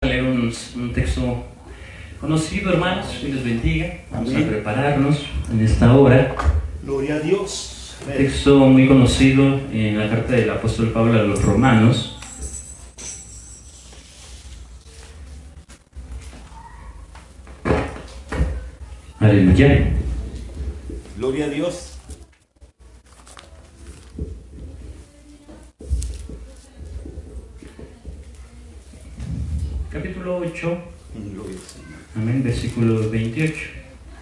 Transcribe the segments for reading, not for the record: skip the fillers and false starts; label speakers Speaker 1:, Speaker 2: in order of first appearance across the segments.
Speaker 1: Leer un texto conocido, hermanos, que les bendiga. Vamos a prepararnos en esta hora.
Speaker 2: Gloria a Dios.
Speaker 1: Un texto muy conocido en la carta del apóstol Pablo a los Romanos. Aleluya.
Speaker 2: Gloria a Dios.
Speaker 1: Capítulo 8.
Speaker 2: Gloria al Señor.
Speaker 1: Amén, versículo 28.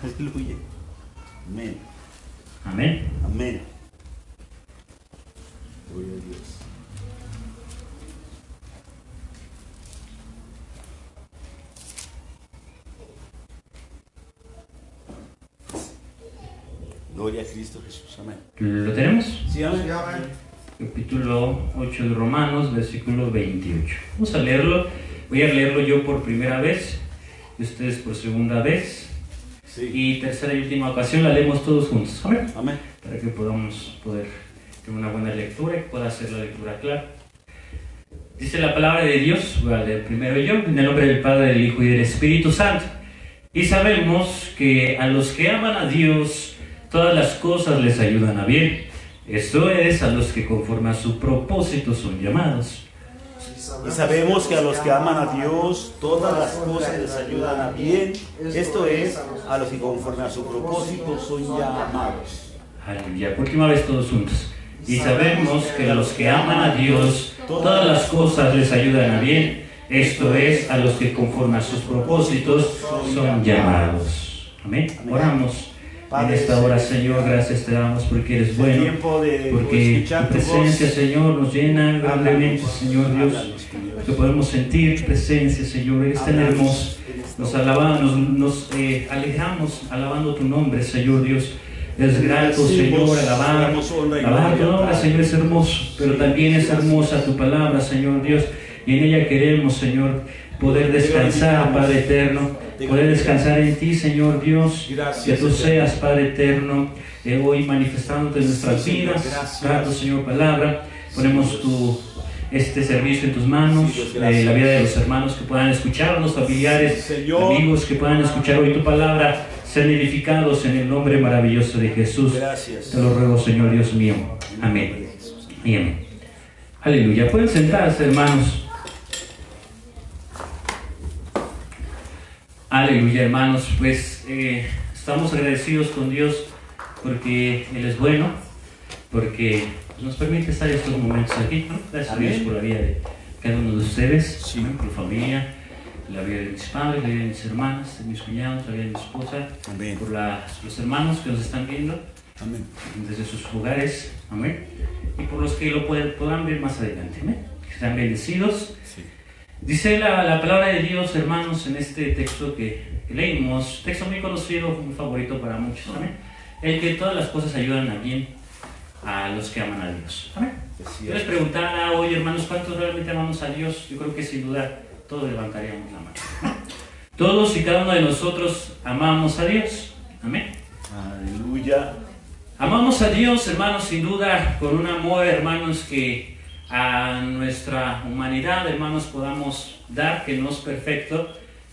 Speaker 2: Aleluya. Amén.
Speaker 1: Amén.
Speaker 2: Amén. Gloria a Dios. Gloria a Cristo Jesús. Amén.
Speaker 1: ¿Lo tenemos?
Speaker 2: Sí, amén.
Speaker 1: Capítulo 8 de Romanos, versículo 28. Vamos a leerlo. Voy a leerlo yo por primera vez y ustedes por segunda vez.
Speaker 2: Sí.
Speaker 1: Y tercera y última ocasión la leemos todos juntos. Amén.
Speaker 2: Amén.
Speaker 1: Para que podamos tener una buena lectura y pueda hacer la lectura clara. Dice la palabra de Dios, voy a leer primero yo, en el nombre del Padre, del Hijo y del Espíritu Santo. Y sabemos que a los que aman a Dios, todas las cosas les ayudan a bien. Esto es, a los que conforme a su propósito son llamados.
Speaker 2: Y sabemos que a los que aman a Dios, todas las cosas les ayudan a bien. Esto es, a los que conforme a su propósito son llamados.
Speaker 1: Aleluya. Por última vez todos juntos. Y sabemos que a los que aman a Dios, todas las cosas les ayudan a bien. Esto es, a los que conforme a sus propósitos son llamados. Amén. Oramos. En esta hora, Señor, gracias te damos porque eres bueno, porque tu presencia, Señor, nos llena grandemente, Señor Dios, que podemos sentir presencia, Señor, eres tan hermoso. Nos alabamos, nos alegramos alabando tu nombre, Señor Dios. Es grato, Señor, alabar tu nombre, Señor, es hermoso, pero también es hermosa tu palabra, Señor Dios, y en ella queremos, Señor, poder descansar, Padre eterno, poder descansar en ti, Señor Dios, que tú seas, Padre eterno, hoy manifestándote en nuestras vidas, dando, Señor, palabra. Ponemos este servicio en tus manos, la vida de los hermanos que puedan escuchar, los familiares, amigos que puedan escuchar hoy tu palabra, sean edificados en el nombre maravilloso de Jesús. Te lo ruego, Señor Dios mío. Amén. Y amén. Aleluya. Pueden sentarse, hermanos. Aleluya, hermanos, pues estamos agradecidos con Dios porque Él es bueno, porque nos permite estar en estos momentos aquí, ¿no? Gracias a Dios por la vida de cada uno de ustedes, ¿no? Por familia, la vida de mis padres, la vida de mis hermanas, de mis cuñados, la vida de mi esposa, amén. Por los hermanos que nos están viendo, amén, desde sus hogares, amén, y por los que lo puedan ver más adelante, amén, que sean bendecidos. Dice la palabra de Dios, hermanos, en este texto que leímos, texto muy conocido, muy favorito para muchos, amén, el que todas las cosas ayudan a bien a los que aman a Dios, amén. Yo les preguntara hoy, hermanos, ¿cuántos realmente amamos a Dios? Yo creo que sin duda todos levantaríamos la mano, ¿no? Todos y cada uno de nosotros amamos a Dios, amén.
Speaker 2: Aleluya.
Speaker 1: Amamos a Dios, hermanos, sin duda, con un amor, hermanos, que a nuestra humanidad, hermanos, podamos dar, que no es perfecto,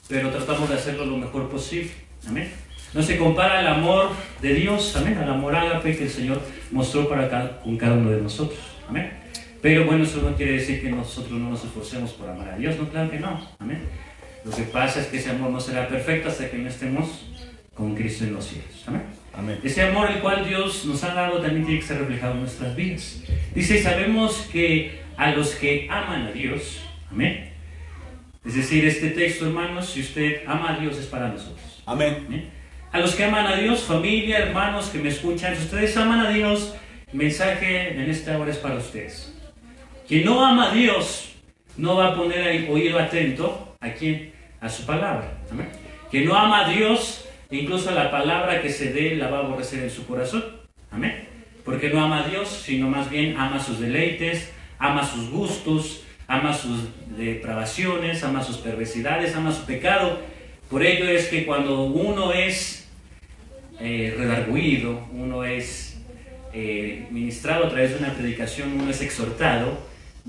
Speaker 1: pero tratamos de hacerlo lo mejor posible, amén. No se compara el amor de Dios, amén, al amor ágape que el Señor mostró con cada uno de nosotros, amén. Pero bueno, eso no quiere decir que nosotros no nos esforcemos por amar a Dios, no, claro que no, amén. Lo que pasa es que ese amor no será perfecto hasta que no estemos con Cristo en los cielos, amén. Amén. Ese amor el cual Dios nos ha dado también tiene que ser reflejado en nuestras vidas. Dice, sabemos que a los que aman a Dios, amén. Es decir, este texto, hermanos, si usted ama a Dios es para nosotros.
Speaker 2: Amén.
Speaker 1: ¿Amén? A los que aman a Dios, familia, hermanos que me escuchan, si ustedes aman a Dios, el mensaje en esta hora es para ustedes. Quien no ama a Dios no va a poner el oído atento a quién, a su palabra. ¿Amén? Quien no ama a Dios, incluso la palabra que se dé la va a aborrecer en su corazón. Amén. Porque no ama a Dios, sino más bien ama sus deleites, ama sus gustos, ama sus depravaciones, ama sus perversidades, ama su pecado. Por ello es que cuando uno es redarguido, uno es ministrado a través de una predicación, uno es exhortado,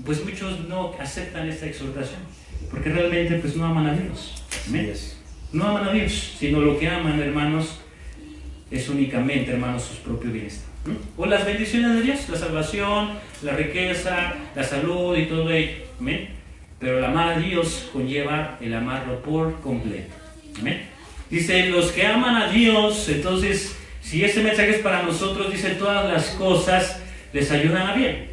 Speaker 1: pues muchos no aceptan esta exhortación. porque realmente pues no aman a Dios. Amén.
Speaker 2: Yes.
Speaker 1: No aman a Dios, sino lo que aman, hermanos, es únicamente, hermanos, sus propios bienestar. O las bendiciones de Dios, la salvación, la riqueza, la salud y todo ello. Amén. Pero el amar a Dios conlleva el amarlo por completo. Amén. Dice, los que aman a Dios, entonces, si este mensaje es para nosotros, dice, todas las cosas les ayudan a bien.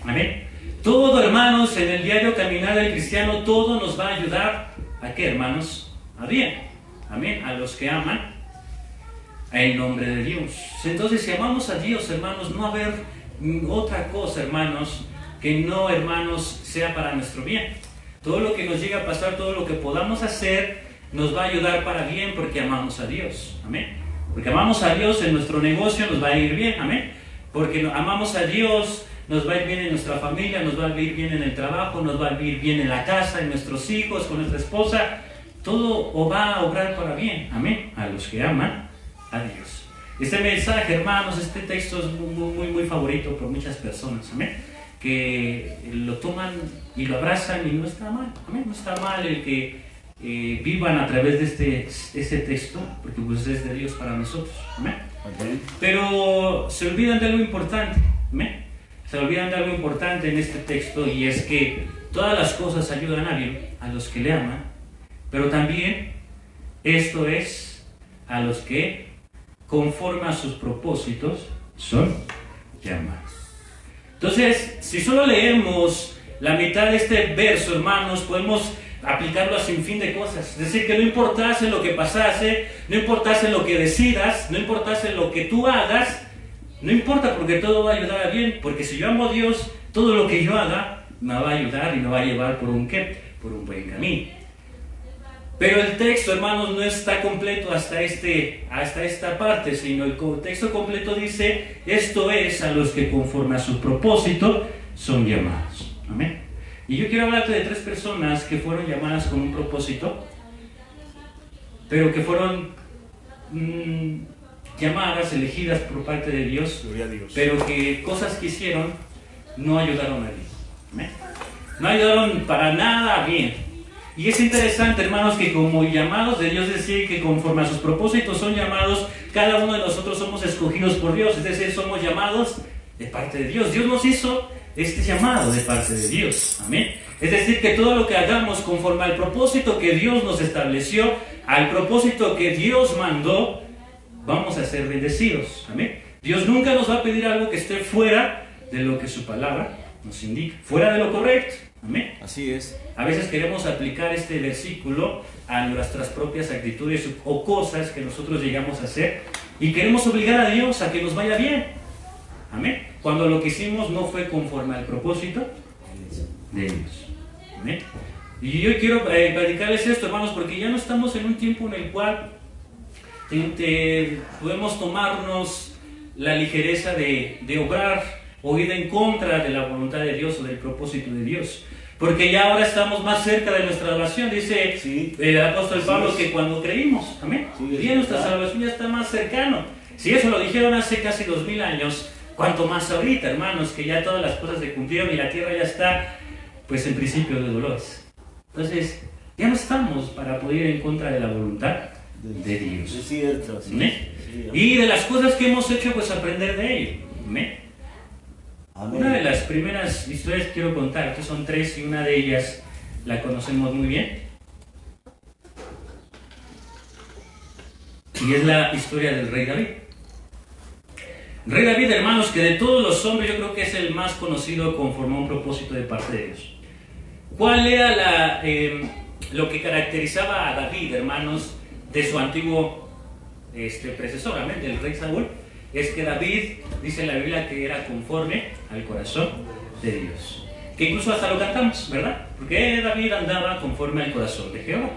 Speaker 1: Amén. Todo, hermanos, en el diario caminar del cristiano, todo nos va a ayudar ¿a qué, hermanos? A bien. Amén. A los que aman en nombre de Dios. Entonces, si amamos a Dios, hermanos, no va a haber otra cosa, hermanos, que no, hermanos, sea para nuestro bien. Todo lo que nos llegue a pasar, todo lo que podamos hacer, nos va a ayudar para bien porque amamos a Dios. Amén. Porque amamos a Dios, en nuestro negocio nos va a ir bien. Amén. Porque amamos a Dios, nos va a ir bien en nuestra familia, nos va a ir bien en el trabajo, nos va a ir bien en la casa, en nuestros hijos, con nuestra esposa. Todo va a obrar para bien. Amén. A los que aman a Dios. Este mensaje, hermanos, este texto es muy favorito por muchas personas. Amén. Que lo toman y lo abrazan y no está mal. Amén. No está mal el que vivan a través de este texto, porque pues es de Dios para nosotros. Amén.
Speaker 2: Okay.
Speaker 1: Pero se olvidan de algo importante. Amén. Se olvidan de algo importante en este texto, y es que todas las cosas ayudan a bien a los que le aman, pero también esto es a los que conforme a sus propósitos son llamados. Entonces, si solo leemos la mitad de este verso, hermanos, podemos aplicarlo a sin fin de cosas. Es decir, que no importase lo que pasase, no importase lo que decidas, no importase lo que tú hagas, no importa, porque todo va a ayudar a bien, porque si yo amo a Dios, todo lo que yo haga me va a ayudar y me va a llevar por un ¿qué? Por un buen camino. Pero el texto, hermanos, no está completo hasta esta parte, sino el texto completo dice, esto es a los que conforme a su propósito son llamados. Amén. Y yo quiero hablarte de 3 personas que fueron llamadas con un propósito, pero que fueron llamadas, elegidas por parte de Dios,
Speaker 2: Gloria a Dios.
Speaker 1: pero que cosas que hicieron no ayudaron a Dios. Amén. No ayudaron para nada bien. Y es interesante, hermanos, que como llamados de Dios, es decir, que conforme a sus propósitos son llamados, cada uno de nosotros somos escogidos por Dios, es decir, somos llamados de parte de Dios. Dios nos hizo este llamado de parte de Dios. Amén. Es decir, que todo lo que hagamos conforme al propósito que Dios nos estableció, al propósito que Dios mandó, vamos a ser bendecidos. Amén. Dios nunca nos va a pedir algo que esté fuera de lo que su palabra nos indica, fuera de lo correcto. Amén.
Speaker 2: Así es.
Speaker 1: A veces queremos aplicar este versículo a nuestras propias actitudes o cosas que nosotros llegamos a hacer y queremos obligar a Dios a que nos vaya bien. Amén. Cuando lo que hicimos no fue conforme al propósito de Dios. Amén. Y yo quiero platicarles esto, hermanos, porque ya no estamos en un tiempo en el cual podemos tomarnos la ligereza de obrar o ir en contra de la voluntad de Dios o del propósito de Dios. Porque ya ahora estamos más cerca de nuestra salvación, dice
Speaker 2: Sí.
Speaker 1: el apóstol Pablo,
Speaker 2: Sí.
Speaker 1: que cuando creímos. Amén.
Speaker 2: Sí,
Speaker 1: El día de nuestra salvación ya está más cercano. Si eso lo dijeron hace casi 2000 años, cuanto más ahorita, hermanos, que ya todas las cosas se cumplieron y la tierra ya está, pues en principio de dolores. Entonces, ya no estamos para poder ir en contra de la voluntad de Dios.
Speaker 2: Es cierto. Sí.
Speaker 1: Amén.
Speaker 2: Sí.
Speaker 1: Y de las cosas que hemos hecho, pues aprender de ello. Amén.
Speaker 2: Amén.
Speaker 1: Una de las primeras historias que quiero contar, que son 3 y una de ellas la conocemos muy bien, y es la historia del rey David. El rey David, hermanos, que de todos los hombres yo creo que es el más conocido conforme a un propósito de parte de Dios. ¿Cuál era lo que caracterizaba a David, hermanos, de su antiguo predecesor, amén, del rey Saúl? Es que David, dice en la Biblia, que era conforme al corazón de Dios. Que incluso hasta lo cantamos, ¿verdad? Porque David andaba conforme al corazón de Jehová.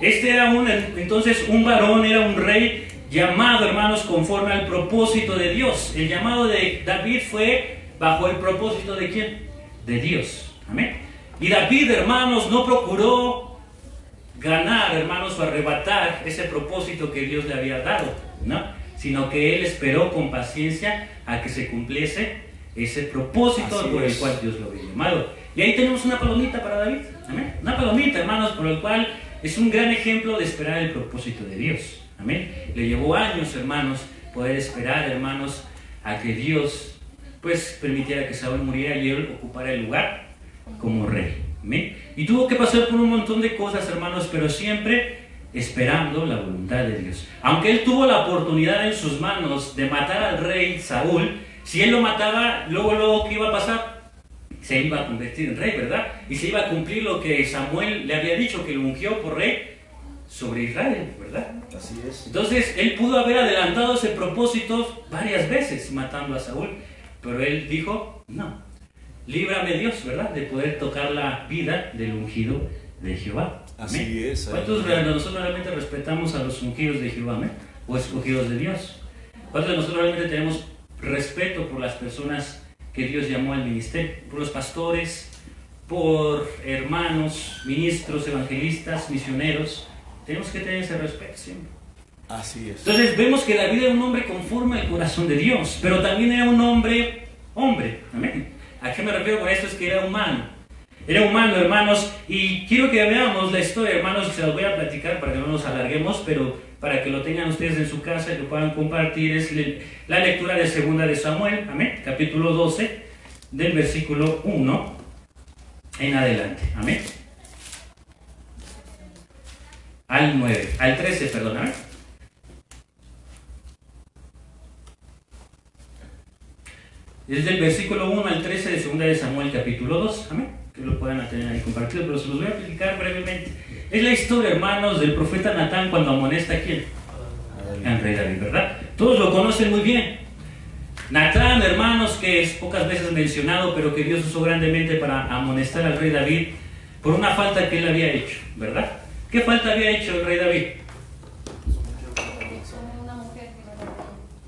Speaker 1: Este era entonces un varón, era un rey llamado, hermanos, conforme al propósito de Dios. El llamado de David fue bajo el propósito de ¿quién? De Dios. Amén. Y David, hermanos, no procuró ganar, hermanos, o arrebatar ese propósito que Dios le había dado, ¿no? Sino que él esperó con paciencia a que se cumpliese ese propósito
Speaker 2: Así
Speaker 1: por el
Speaker 2: es.
Speaker 1: cual Dios lo había llamado. Y ahí tenemos una palomita para David, amén. Una palomita, hermanos, por el cual es un gran ejemplo de esperar el propósito de Dios, amén. Le llevó años, hermanos, poder esperar, hermanos, a que Dios pues permitiera que Saúl muriera y él ocupara el lugar como rey, amén. Y tuvo que pasar por un montón de cosas, hermanos, pero siempre esperando la voluntad de Dios. Aunque él tuvo la oportunidad en sus manos de matar al rey Saúl, si él lo mataba, luego ¿qué iba a pasar? Se iba a convertir en rey, ¿verdad? Y se iba a cumplir lo que Samuel le había dicho, que lo ungió por rey sobre Israel, ¿verdad?
Speaker 2: Así es.
Speaker 1: Entonces, él pudo haber adelantado ese propósito varias veces matando a Saúl, pero él dijo, no, líbrame Dios, ¿verdad? De poder tocar la vida del ungido de Jehová.
Speaker 2: Así
Speaker 1: ¿Amén?
Speaker 2: es.
Speaker 1: ¿Cuántos de nosotros realmente respetamos a los ungidos de Jehová, amén? O escogidos de Dios? ¿Cuántos de nosotros realmente tenemos respeto por las personas que Dios llamó al ministerio? Por los pastores, por hermanos, ministros, evangelistas, misioneros. Tenemos que tener ese respeto siempre.
Speaker 2: Así es.
Speaker 1: Entonces vemos que David era un hombre conforme al corazón de Dios, pero también era un hombre, amén. ¿A qué me refiero con esto? Es que era humano. Era humano, hermanos, y quiero que veamos la historia, hermanos, se las voy a platicar para que no nos alarguemos, pero para que lo tengan ustedes en su casa y lo puedan compartir. Es la lectura de segunda de Samuel, amén, capítulo 12, del versículo 1 en adelante, amén. Al 13, perdón, amén. Desde el versículo 1 al 13 de segunda de Samuel, capítulo 2, amén. Que lo puedan tener ahí compartido, pero se los voy a explicar brevemente. Es la historia, hermanos, del profeta Natán cuando amonesta a quién, al rey David, ¿verdad? Todos lo conocen muy bien. Natán, hermanos, que es pocas veces mencionado, pero que Dios usó grandemente para amonestar al rey David por una falta que él había hecho, ¿verdad? ¿Qué falta había hecho el rey David?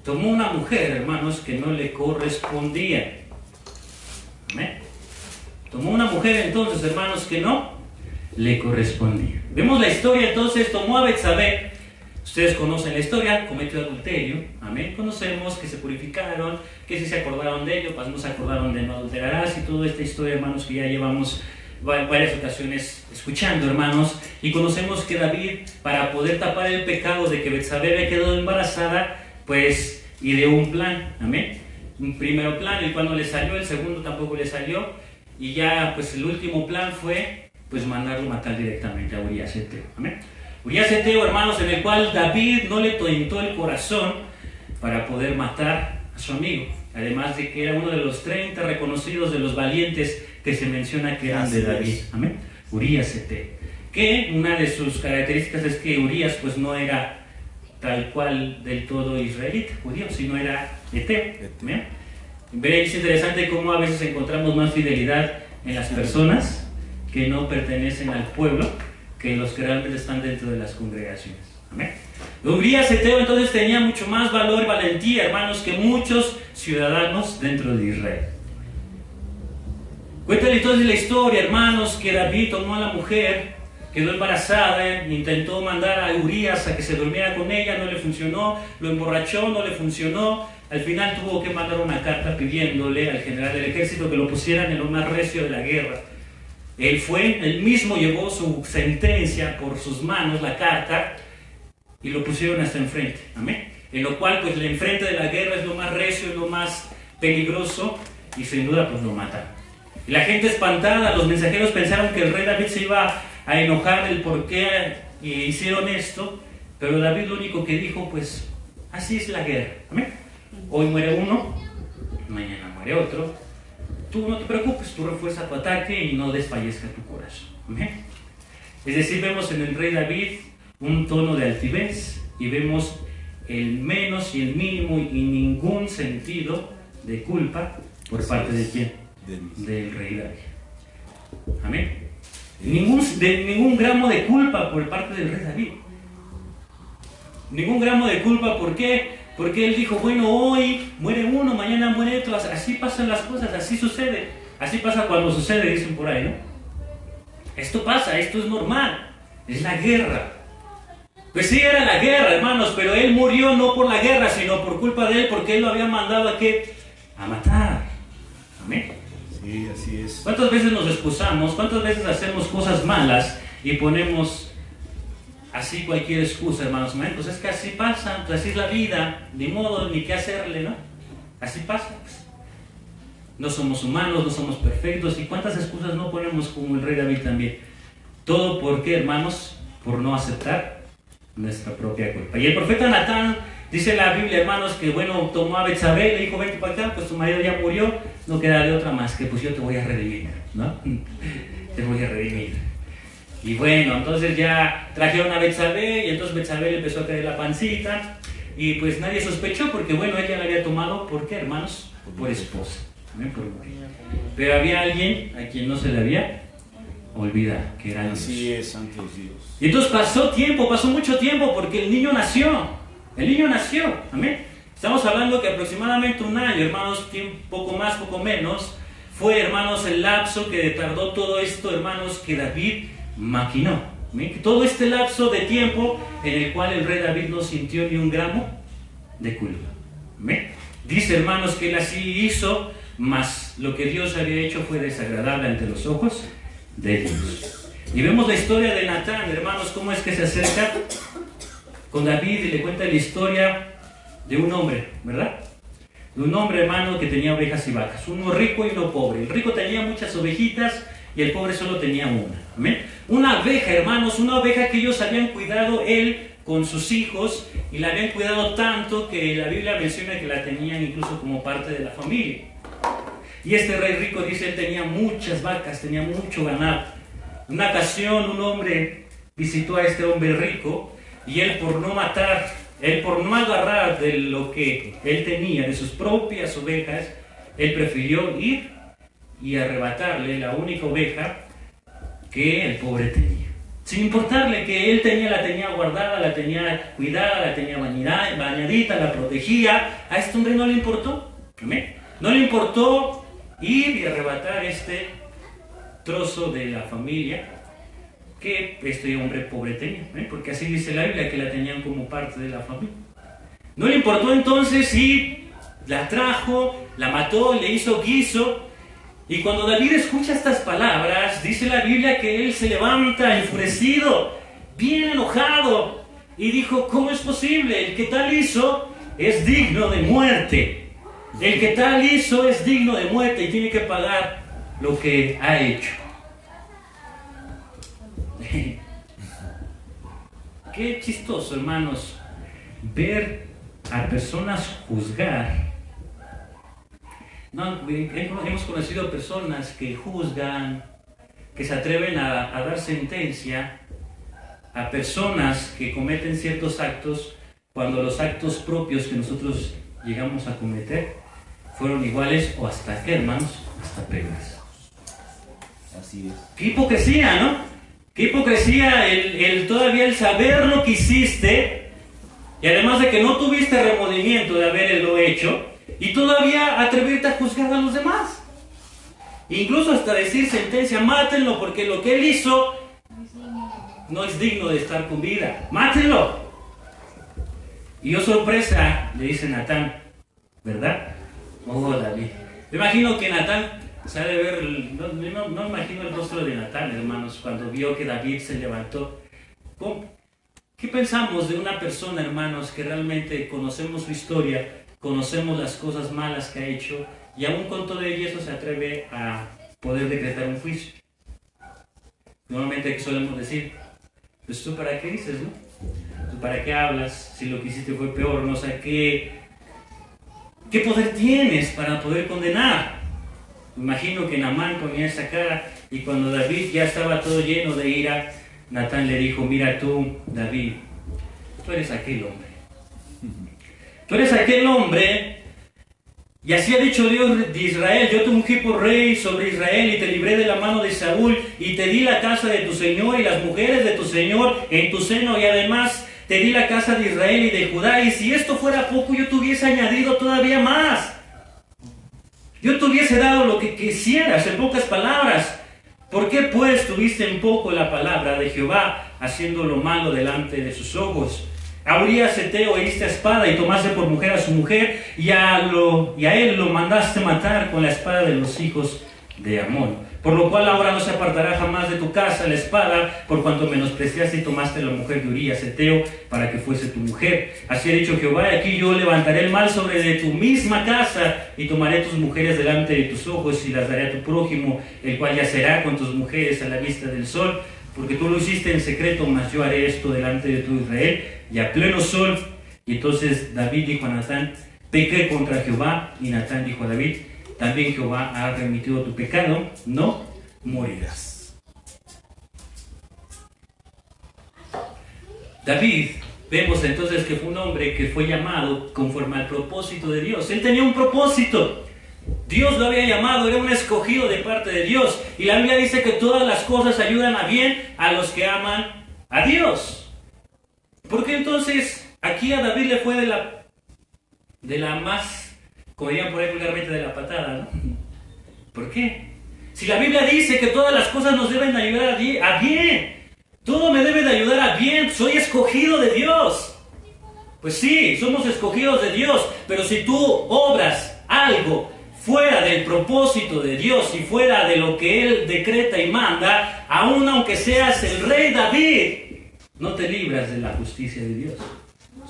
Speaker 1: Tomó una mujer, hermanos, que no le correspondía. ¿Amén? Tomó una mujer entonces, hermanos, que no le correspondía. Vemos la historia entonces, tomó a Betsabé. Ustedes conocen la historia, cometió adulterio. Amén. Conocemos que se purificaron, que si se acordaron de ello, pues no se acordaron de no adulterarás y toda esta historia, hermanos, que ya llevamos varias ocasiones escuchando, hermanos. Y conocemos que David, para poder tapar el pecado de que Betsabé había quedado embarazada, pues ideó un plan. Amén. Un primer plan, el cual no le salió, el segundo tampoco le salió. Y ya, pues el último plan fue, pues mandarlo matar directamente a Urías Eteo. Amén. Urías Eteo, hermanos, en el cual David no le tentó el corazón para poder matar a su amigo. Además de que era uno de los 30 reconocidos de los valientes que se menciona que eran de David. Amén. Urías Eteo. Que una de sus características es que Urías, pues no era tal cual del todo israelita, judío, sino era Eteo. Amén. Veréis interesante cómo a veces encontramos más fidelidad en las personas que no pertenecen al pueblo que los que realmente están dentro de las congregaciones. Amén. Urías Eteo entonces tenía mucho más valor y valentía, hermanos, que muchos ciudadanos dentro de Israel. Cuéntale entonces la historia, hermanos, que David tomó a la mujer, quedó embarazada, intentó mandar a Urías a que se durmiera con ella, no le funcionó, lo emborrachó, no le funcionó. Al final tuvo que mandar una carta pidiéndole al general del ejército que lo pusieran en lo más recio de la guerra. Él mismo llevó su sentencia por sus manos, la carta, y lo pusieron hasta enfrente. Amén. En lo cual, pues, el enfrente de la guerra es lo más recio, es lo más peligroso, y sin duda, pues, lo mataron. Y la gente espantada, los mensajeros pensaron que el rey David se iba a enojar del por qué hicieron esto, pero David lo único que dijo, pues, así es la guerra. Amén. Hoy muere uno, mañana muere otro. Tú no te preocupes, tú refuerza tu ataque y no desfallezca tu corazón. ¿Amén? Es decir, vemos en el rey David un tono de altivez y vemos el menos y el mínimo y ningún sentido de culpa por parte de quién? Del rey David. Amén. Ningún gramo de culpa por parte del rey David. Ningún gramo de culpa, ¿por qué? Porque él dijo, bueno, hoy muere uno, mañana muere otro, así pasan las cosas, así sucede. Así pasa cuando sucede, dicen por ahí, ¿no? Esto pasa, esto es normal, es la guerra. Pues sí, era la guerra, hermanos, pero él murió no por la guerra, sino por culpa de él, porque él lo había mandado a ¿qué? A matar. Amén.
Speaker 2: Sí, así es.
Speaker 1: ¿Cuántas veces nos excusamos? ¿Cuántas veces hacemos cosas malas y ponemos así cualquier excusa, hermanos? Pues es que así pasa, pues así es la vida, ni modo, ni qué hacerle, ¿no? Así pasa, pues. No somos humanos, no somos perfectos. ¿Y cuántas excusas no ponemos como el rey David también? ¿Todo por qué, hermanos? Por no aceptar nuestra propia culpa. Y el profeta Natán, dice la Biblia, hermanos, que bueno, tomó a Betsabé, le dijo, vente para acá, pues tu marido ya murió, no queda de otra más que pues yo te voy a redimir, ¿no? Te voy a redimir. Y bueno, entonces ya trajeron a Betsabé, y entonces Betsabé le empezó a caer la pancita, y pues nadie sospechó, porque bueno, ella la había tomado, ¿por qué, hermanos? Por esposa. Pero había alguien a quien no se le había olvidado, que era Dios.
Speaker 2: Así es, santo Dios.
Speaker 1: Y entonces pasó mucho tiempo, porque el niño nació. El niño nació, amén. Estamos hablando que aproximadamente un año, hermanos, poco más, poco menos, fue, hermanos, el lapso que tardó todo esto, hermanos, que David maquinó. ¿Amén? Todo este lapso de tiempo en el cual el rey David no sintió ni un gramo de culpa. ¿Amén? Dice, hermanos, que él así hizo, mas lo que Dios había hecho fue desagradable ante los ojos de Dios. Y vemos la historia de Natán, hermanos, cómo es que se acerca con David y le cuenta la historia de un hombre, ¿verdad? De un hombre, hermano, que tenía ovejas y vacas, uno rico y uno pobre. El rico tenía muchas ovejitas y el pobre solo tenía una. ¿Amén? Una oveja, hermanos, una oveja que ellos habían cuidado él con sus hijos y la habían cuidado tanto que la Biblia menciona que la tenían incluso como parte de la familia. Y este rey rico, dice, él tenía muchas vacas, tenía mucho ganado. En una ocasión un hombre visitó a este hombre rico y él por no matar, él por no agarrar de lo que él tenía, de sus propias ovejas, él prefirió ir y arrebatarle la única oveja que el pobre tenía. Sin importarle que él la tenía guardada, la tenía cuidada, la tenía bañadita, la protegía, a este hombre no le importó. ¿Amén? No le importó ir y arrebatar este trozo de la familia que este hombre pobre tenía, porque así dice la Biblia, que la tenían como parte de la familia. No le importó entonces y la trajo, la mató, le hizo guiso. Y cuando David escucha estas palabras, dice la Biblia que él se levanta enfurecido, bien enojado, y dijo, ¿cómo es posible? El que tal hizo es digno de muerte. El que tal hizo es digno de muerte y tiene que pagar lo que ha hecho. Qué chistoso, hermanos, ver a personas juzgar. No, hemos conocido personas que juzgan, que se atreven a dar sentencia a personas que cometen ciertos actos cuando los actos propios que nosotros llegamos a cometer fueron iguales o hasta, ¿qué, hermanos? Hasta peores.
Speaker 2: Así es.
Speaker 1: Qué hipocresía, ¿no? Qué hipocresía el todavía el saber lo que hiciste y además de que no tuviste remordimiento de haberlo hecho y todavía atreverte a juzgar a los demás. Incluso hasta decir sentencia, mátenlo porque lo que él hizo no es digno de estar con vida. Mátenlo. Y oh sorpresa, le dice Natán, ¿verdad? Oh, David. Me imagino que Natán sabe ver, no imagino el rostro de Natán, hermanos, cuando vio que David se levantó. ¿Qué pensamos de una persona, hermanos, que realmente conocemos su historia, conocemos las cosas malas que ha hecho y aún con todo eso se atreve a poder decretar un juicio? Normalmente, ¿qué solemos decir? Pues tú para qué dices, ¿no? ¿Tú para qué hablas si lo que hiciste fue peor? No sé, ¿qué poder tienes para poder condenar? Me imagino que Naamán ponía esa cara y cuando David ya estaba todo lleno de ira, Natán le dijo, mira tú, David, tú eres aquel hombre. Tú eres aquel hombre, y así ha dicho Dios de Israel, yo te ungí por rey sobre Israel y te libré de la mano de Saúl y te di la casa de tu Señor y las mujeres de tu Señor en tu seno y además te di la casa de Israel y de Judá, y si esto fuera poco yo te hubiese añadido todavía más. Yo te hubiese dado lo que quisieras, en pocas palabras. ¿Por qué pues tuviste en poco la palabra de Jehová, haciendo lo malo delante de sus ojos? A Urías Eteo heriste a espada y tomaste por mujer a su mujer, y a él lo mandaste matar con la espada de los hijos de Amón. Por lo cual ahora no se apartará jamás de tu casa la espada, por cuanto menospreciaste y tomaste la mujer de Urías Eteo para que fuese tu mujer. Así ha dicho Jehová, y aquí yo levantaré el mal sobre de tu misma casa, y tomaré tus mujeres delante de tus ojos, y las daré a tu prójimo, el cual yacerá con tus mujeres a la vista del sol, porque tú lo hiciste en secreto, mas yo haré esto delante de tu Israel, y a pleno sol. Y entonces David dijo a Natán, pequé contra Jehová, y Natán dijo a David, también Jehová ha remitido tu pecado, no morirás. David, vemos entonces que fue un hombre que fue llamado conforme al propósito de Dios. Él tenía un propósito. Dios lo había llamado, era un escogido de parte de Dios. Y la Biblia dice que todas las cosas ayudan a bien a los que aman a Dios. ¿Por qué entonces aquí a David le fue de la más, como dirían por ahí vulgarmente, de la patada, ¿no? ¿Por qué? Si la Biblia dice que todas las cosas nos deben ayudar a bien, todo me debe de ayudar a bien, soy escogido de Dios. Pues sí, somos escogidos de Dios, pero si tú obras algo fuera del propósito de Dios y fuera de lo que Él decreta y manda, aun aunque seas el rey David, no te libras de la justicia de Dios.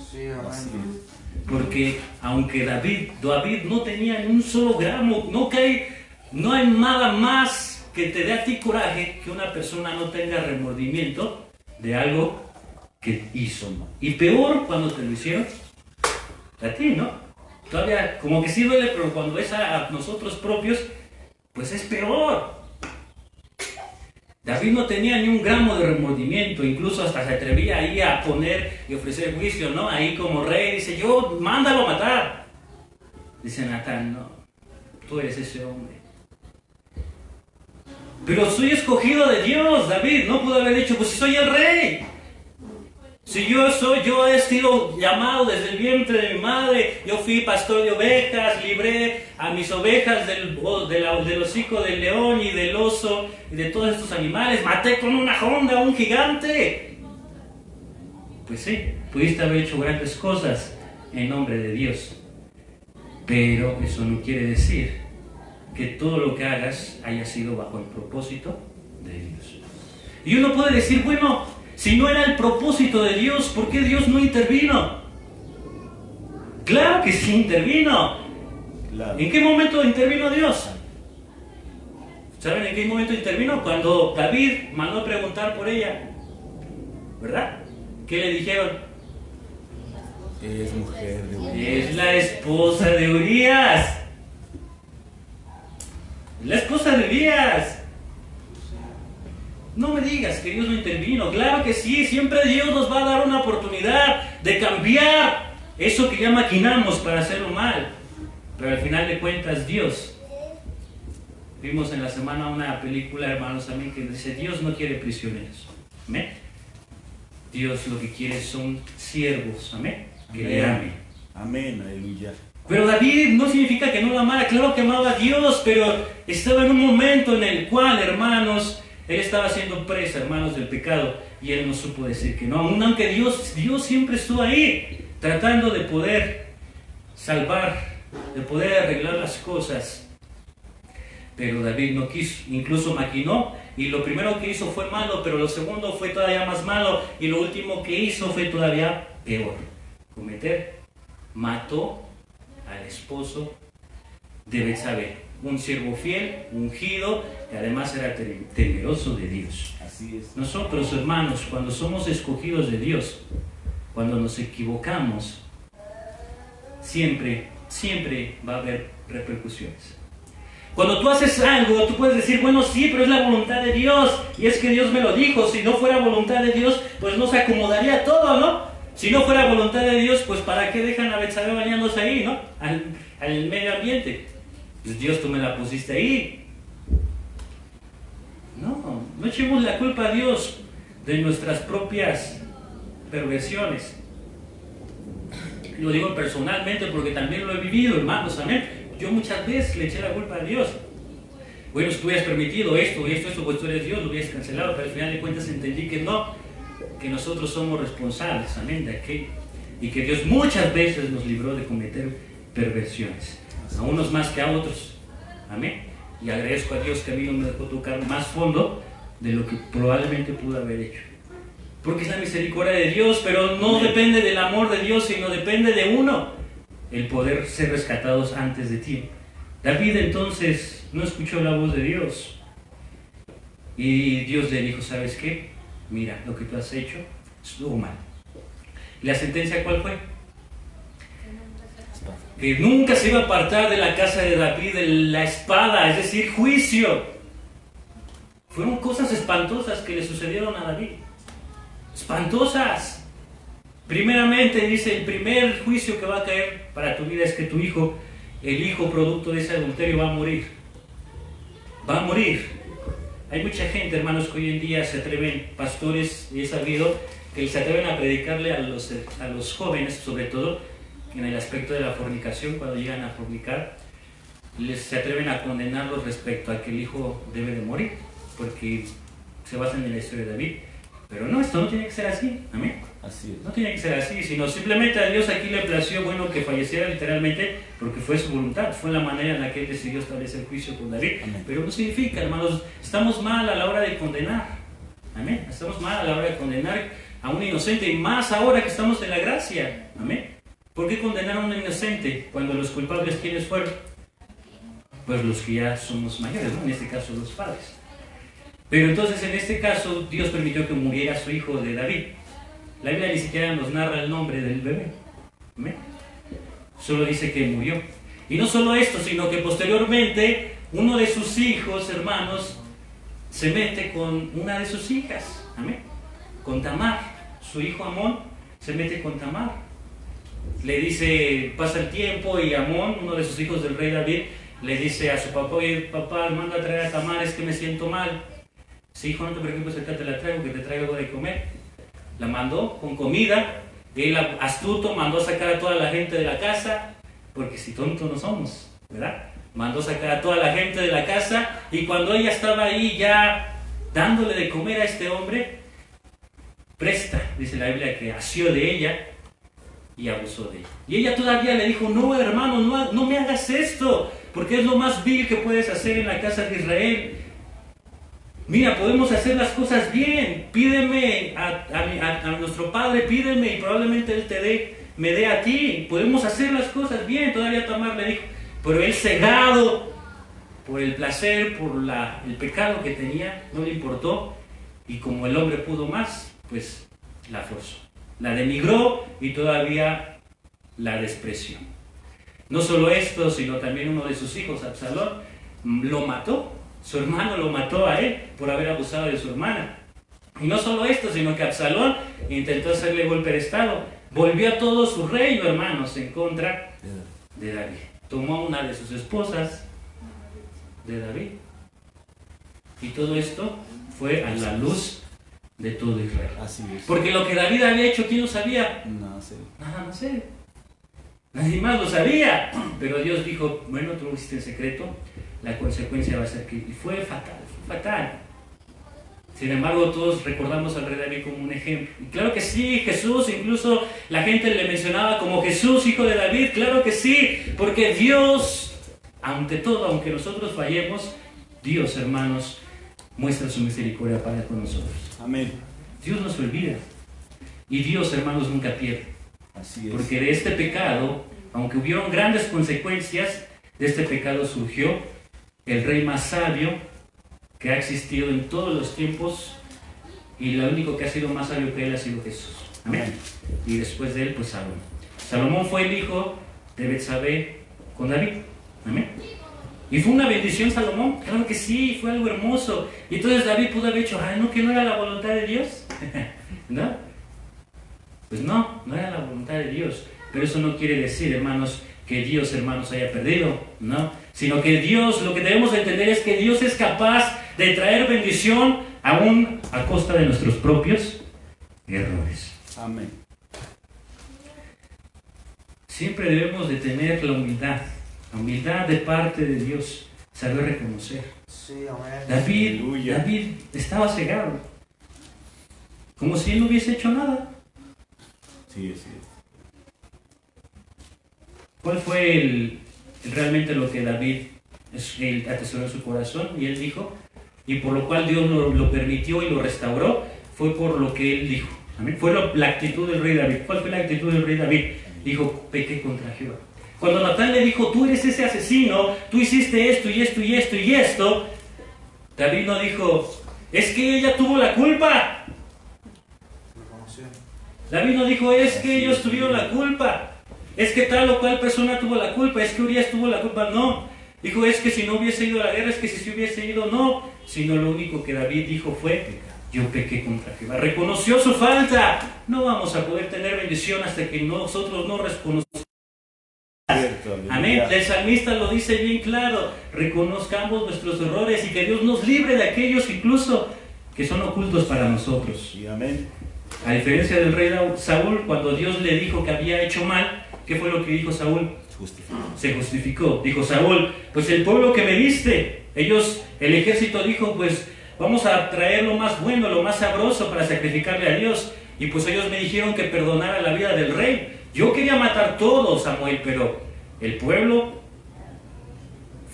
Speaker 3: Sí, amén.
Speaker 1: Porque aunque David no tenía ni un solo gramo, no hay nada más que te dé a ti coraje que una persona no tenga remordimiento de algo que hizo. Y peor cuando te lo hicieron a ti, ¿no? Todavía como que sí duele, pero cuando es a nosotros propios, pues es peor. David no tenía ni un gramo de remordimiento, incluso hasta se atrevía ahí a poner y ofrecer juicio, ¿no? Ahí como rey, dice, yo, mándalo a matar. Dice Natán, no, tú eres ese hombre. Pero soy escogido de Dios, David, no pudo haber dicho, pues si soy el rey. Si yo he sido llamado desde el vientre de mi madre, yo fui pastor de ovejas, libré a mis ovejas del hocico del león y del oso y de todos estos animales, maté con una honda a un gigante. Pues sí, pudiste haber hecho grandes cosas en nombre de Dios, pero eso no quiere decir que todo lo que hagas haya sido bajo el propósito de Dios. Y uno puede decir, bueno, si no era el propósito de Dios, ¿por qué Dios no intervino? Claro que sí intervino.
Speaker 2: Claro.
Speaker 1: ¿En qué momento intervino Dios? ¿Saben en qué momento intervino? Cuando David mandó a preguntar por ella, ¿verdad? ¿Qué le dijeron?
Speaker 3: Es mujer de Urías.
Speaker 1: Es la esposa de Urías. La esposa de Urías. No me digas que Dios no intervino. Claro que sí, siempre Dios nos va a dar una oportunidad de cambiar eso que ya maquinamos para hacerlo mal. Pero al final de cuentas Dios, vimos en la semana una película, hermanos, también que dice, Dios no quiere prisioneros. ¿Amén? Dios lo que quiere son siervos, amén, que le amen.
Speaker 2: Amén, aleluya.
Speaker 1: Pero David no significa que no lo amara, claro que amaba a Dios, pero estaba en un momento en el cual, hermanos, él estaba siendo presa, hermanos, del pecado, y él no supo decir que no, aunque Dios siempre estuvo ahí, tratando de poder salvar, de poder arreglar las cosas. Pero David no quiso, incluso maquinó, y lo primero que hizo fue malo, pero lo segundo fue todavía más malo, y lo último que hizo fue todavía peor. Mató al esposo de Betsabé, un siervo fiel, ungido, y además era temeroso de Dios.
Speaker 2: Así es.
Speaker 1: Nosotros, hermanos, cuando somos escogidos de Dios, cuando nos equivocamos, siempre va a haber repercusiones. Cuando tú haces algo, tú puedes decir, bueno, sí, pero es la voluntad de Dios, y es que Dios me lo dijo. Si no fuera voluntad de Dios, pues no se acomodaría todo, ¿no? Si no fuera voluntad de Dios, pues ¿para qué dejan a Betsabé bañándose ahí, no? Al medio ambiente. Pues Dios, tú me la pusiste ahí. No echemos la culpa a Dios de nuestras propias perversiones. Lo digo personalmente porque también lo he vivido, hermanos, amén. Yo muchas veces le eché la culpa a Dios. Bueno, si tú hubieras permitido esto, pues tú eres Dios, lo hubieras cancelado, pero al final de cuentas entendí que no, que nosotros somos responsables, amén, de y que Dios muchas veces nos libró de cometer perversiones, a unos más que a otros. Amén. Y agradezco a Dios que a mí no me dejó tocar más fondo de lo que probablemente pudo haber hecho. Porque es la misericordia de Dios, pero no depende del amor de Dios, sino depende de uno, el poder ser rescatados antes de tiempo. David entonces no escuchó la voz de Dios. Y Dios le dijo, ¿sabes qué? Mira, lo que tú has hecho estuvo mal. ¿Y la sentencia cuál fue? Que nunca se iba a apartar de la casa de David de la espada, es decir, juicio. Fueron cosas espantosas que le sucedieron a David. Espantosas. Primeramente dice, el primer juicio que va a caer para tu vida es que tu hijo, el hijo producto de ese adulterio, va a morir. Va a morir. Hay mucha gente, hermanos, que hoy en día se atreven, pastores, y he sabido que se atreven a predicarle a los jóvenes, sobre todo en el aspecto de la fornicación, cuando llegan a fornicar, se atreven a condenarlos respecto a que el hijo debe de morir, porque se basan en la historia de David. Pero no, esto no tiene que ser así, amén.
Speaker 2: Así es.
Speaker 1: No tiene que ser así, sino simplemente a Dios aquí le plació, bueno, que falleciera literalmente, porque fue su voluntad, fue la manera en la que Él decidió establecer juicio con David.
Speaker 2: Amén.
Speaker 1: Pero no significa, hermanos, estamos mal a la hora de condenar, amén. Estamos mal a la hora de condenar a un inocente, y más ahora que estamos en la gracia, amén. ¿Por qué condenar a un inocente cuando los culpables quiénes fueron? Pues los que ya somos mayores, ¿no? En este caso los padres. Pero entonces en este caso Dios permitió que muriera su hijo de David. La Biblia ni siquiera nos narra el nombre del bebé. ¿Amén? Solo dice que murió. Y no solo esto, sino que posteriormente uno de sus hijos, hermanos, se mete con una de sus hijas. ¿Amén? Con Tamar. Su hijo Amón se mete con Tamar. Le dice, pasa el tiempo y Amón, uno de sus hijos del rey David, le dice a su papá, oye papá, manda a traer a Tamar, es que me siento mal. Sí, hijo, no te preocupes, acá te la traigo, que te traigo algo de comer. La mandó con comida, él astuto mandó a sacar a toda la gente de la casa, porque si tontos no somos, ¿verdad? Mandó sacar a toda la gente de la casa, y cuando ella estaba ahí ya dándole de comer a este hombre, presta, dice la Biblia, que asió de ella y abusó de ella. Y ella todavía le dijo, no hermano, no me hagas esto, porque es lo más vil que puedes hacer en la casa de Israel. Mira, podemos hacer las cosas bien. Pídeme a nuestro padre, pídeme y probablemente él me dé a ti. Podemos hacer las cosas bien. Todavía Tamar le dijo, pero él cegado por el placer, por el pecado que tenía, no le importó. Y como el hombre pudo más, pues la forzó. La denigró y todavía la despreció. No solo esto, sino también uno de sus hijos, Absalón, lo mató. Su hermano lo mató a él por haber abusado de su hermana. Y no solo esto, sino que Absalón intentó hacerle golpe de estado. Volvió a todo su reino, hermanos, en contra de David. Tomó una de sus esposas de David. Y todo esto fue a la luz de todo Israel.
Speaker 2: Así es.
Speaker 1: Porque lo que David había hecho, ¿quién lo sabía?
Speaker 2: No sé.
Speaker 1: Nada más él. Nadie más lo sabía. Pero Dios dijo, bueno, tú lo hiciste en secreto, la consecuencia va a ser que... Y fue fatal, fue fatal. Sin embargo, todos recordamos al rey David como un ejemplo. Y claro que sí, Jesús, incluso la gente le mencionaba como Jesús, hijo de David. Claro que sí, porque Dios, ante todo, aunque nosotros fallemos, Dios, hermanos, muestra su misericordia para con nosotros.
Speaker 2: Amén.
Speaker 1: Dios no se olvida. Y Dios, hermanos, nunca pierde.
Speaker 2: Así es.
Speaker 1: Porque de este pecado, aunque hubieron grandes consecuencias, de este pecado surgió el rey más sabio que ha existido en todos los tiempos, y lo único que ha sido más sabio que él ha sido Jesús. Amén. Y después de él, pues Salomón. Salomón fue el hijo de Betsabé con David. Amén. Y fue una bendición Salomón, claro que sí, fue algo hermoso. Y entonces David pudo haber dicho, no, que no era la voluntad de Dios. ¿No? Pues no era la voluntad de Dios. Pero eso no quiere decir, hermanos, que Dios, hermanos, haya perdido, ¿no? Sino que Dios, lo que debemos entender es que Dios es capaz de traer bendición aún a costa de nuestros propios errores.
Speaker 2: Amén.
Speaker 1: Siempre debemos de tener la humildad de parte de Dios, saber reconocer.
Speaker 3: Sí, amén.
Speaker 1: David estaba cegado, como si él no hubiese hecho nada.
Speaker 2: Sí, sí.
Speaker 1: ¿Cuál fue realmente lo que David atesoró en su corazón? Y él dijo, y por lo cual Dios lo permitió y lo restauró, fue por lo que él dijo. Amén. Fue la actitud del rey David. ¿Cuál fue la actitud del rey David? Dijo, pequé contra Jehová. Cuando Natán le dijo, tú eres ese asesino, tú hiciste esto y esto y esto y esto, David no dijo, es que ella tuvo la culpa. David no dijo, es que ellos tuvieron la culpa, es que tal o cual persona tuvo la culpa, es que Urias tuvo la culpa. No, dijo, es que si no hubiese ido a la guerra, es que si se hubiese ido, no. Sino lo único que David dijo fue, yo pequé contra Jehová. Reconoció su falta. No vamos a poder tener bendición hasta que nosotros no reconozcamos. Amén. El salmista lo dice bien claro, reconozcamos nuestros errores y que Dios nos libre de aquellos incluso que son ocultos para nosotros.
Speaker 2: Sí, amén.
Speaker 1: A diferencia del rey Saúl, cuando Dios le dijo que había hecho mal, ¿qué fue lo que dijo Saúl? Se justificó. Dijo Saúl, pues el pueblo que me diste, el ejército dijo, pues vamos a traer lo más bueno, lo más sabroso para sacrificarle a Dios. Y pues ellos me dijeron que perdonara la vida del rey. Yo quería matar todo, Samuel, pero el pueblo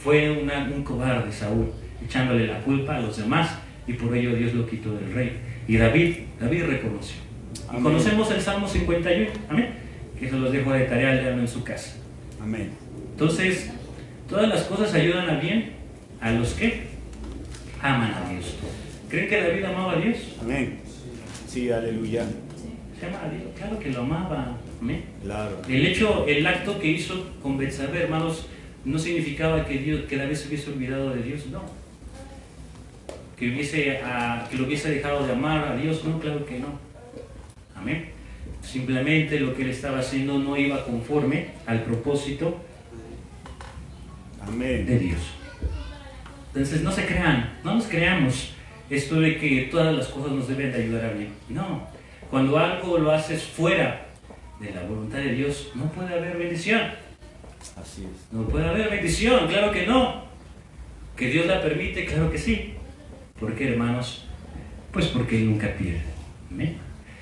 Speaker 1: fue un cobarde, Saúl, echándole la culpa a los demás, y por ello Dios lo quitó del rey. Y David reconoció. Y conocemos el Salmo 51, amén, que se los dejo de tarea, leerlo en su casa.
Speaker 2: Amén.
Speaker 1: Entonces, todas las cosas ayudan a bien a los que aman a Dios. ¿Creen que David amaba a Dios?
Speaker 2: Amén. Sí, aleluya.
Speaker 1: Se amaba a Dios, claro que lo amaba. Amén.
Speaker 2: Claro.
Speaker 1: El acto que hizo con Betsabé, hermanos, no significaba que David se hubiese olvidado de Dios, no. Que lo hubiese dejado de amar a Dios, no, claro que no. Amén. Simplemente lo que él estaba haciendo no iba conforme al propósito
Speaker 2: Amén.
Speaker 1: de Dios. Entonces no se crean, no nos creamos esto de que todas las cosas nos deben de ayudar a bien. No, cuando algo lo haces fuera de la voluntad de Dios, no puede haber bendición.
Speaker 2: Así es.
Speaker 1: No puede haber bendición, claro que no. Que Dios la permite, claro que sí. ¿Por qué, hermanos? Pues porque Él nunca pierde. ¿Amén?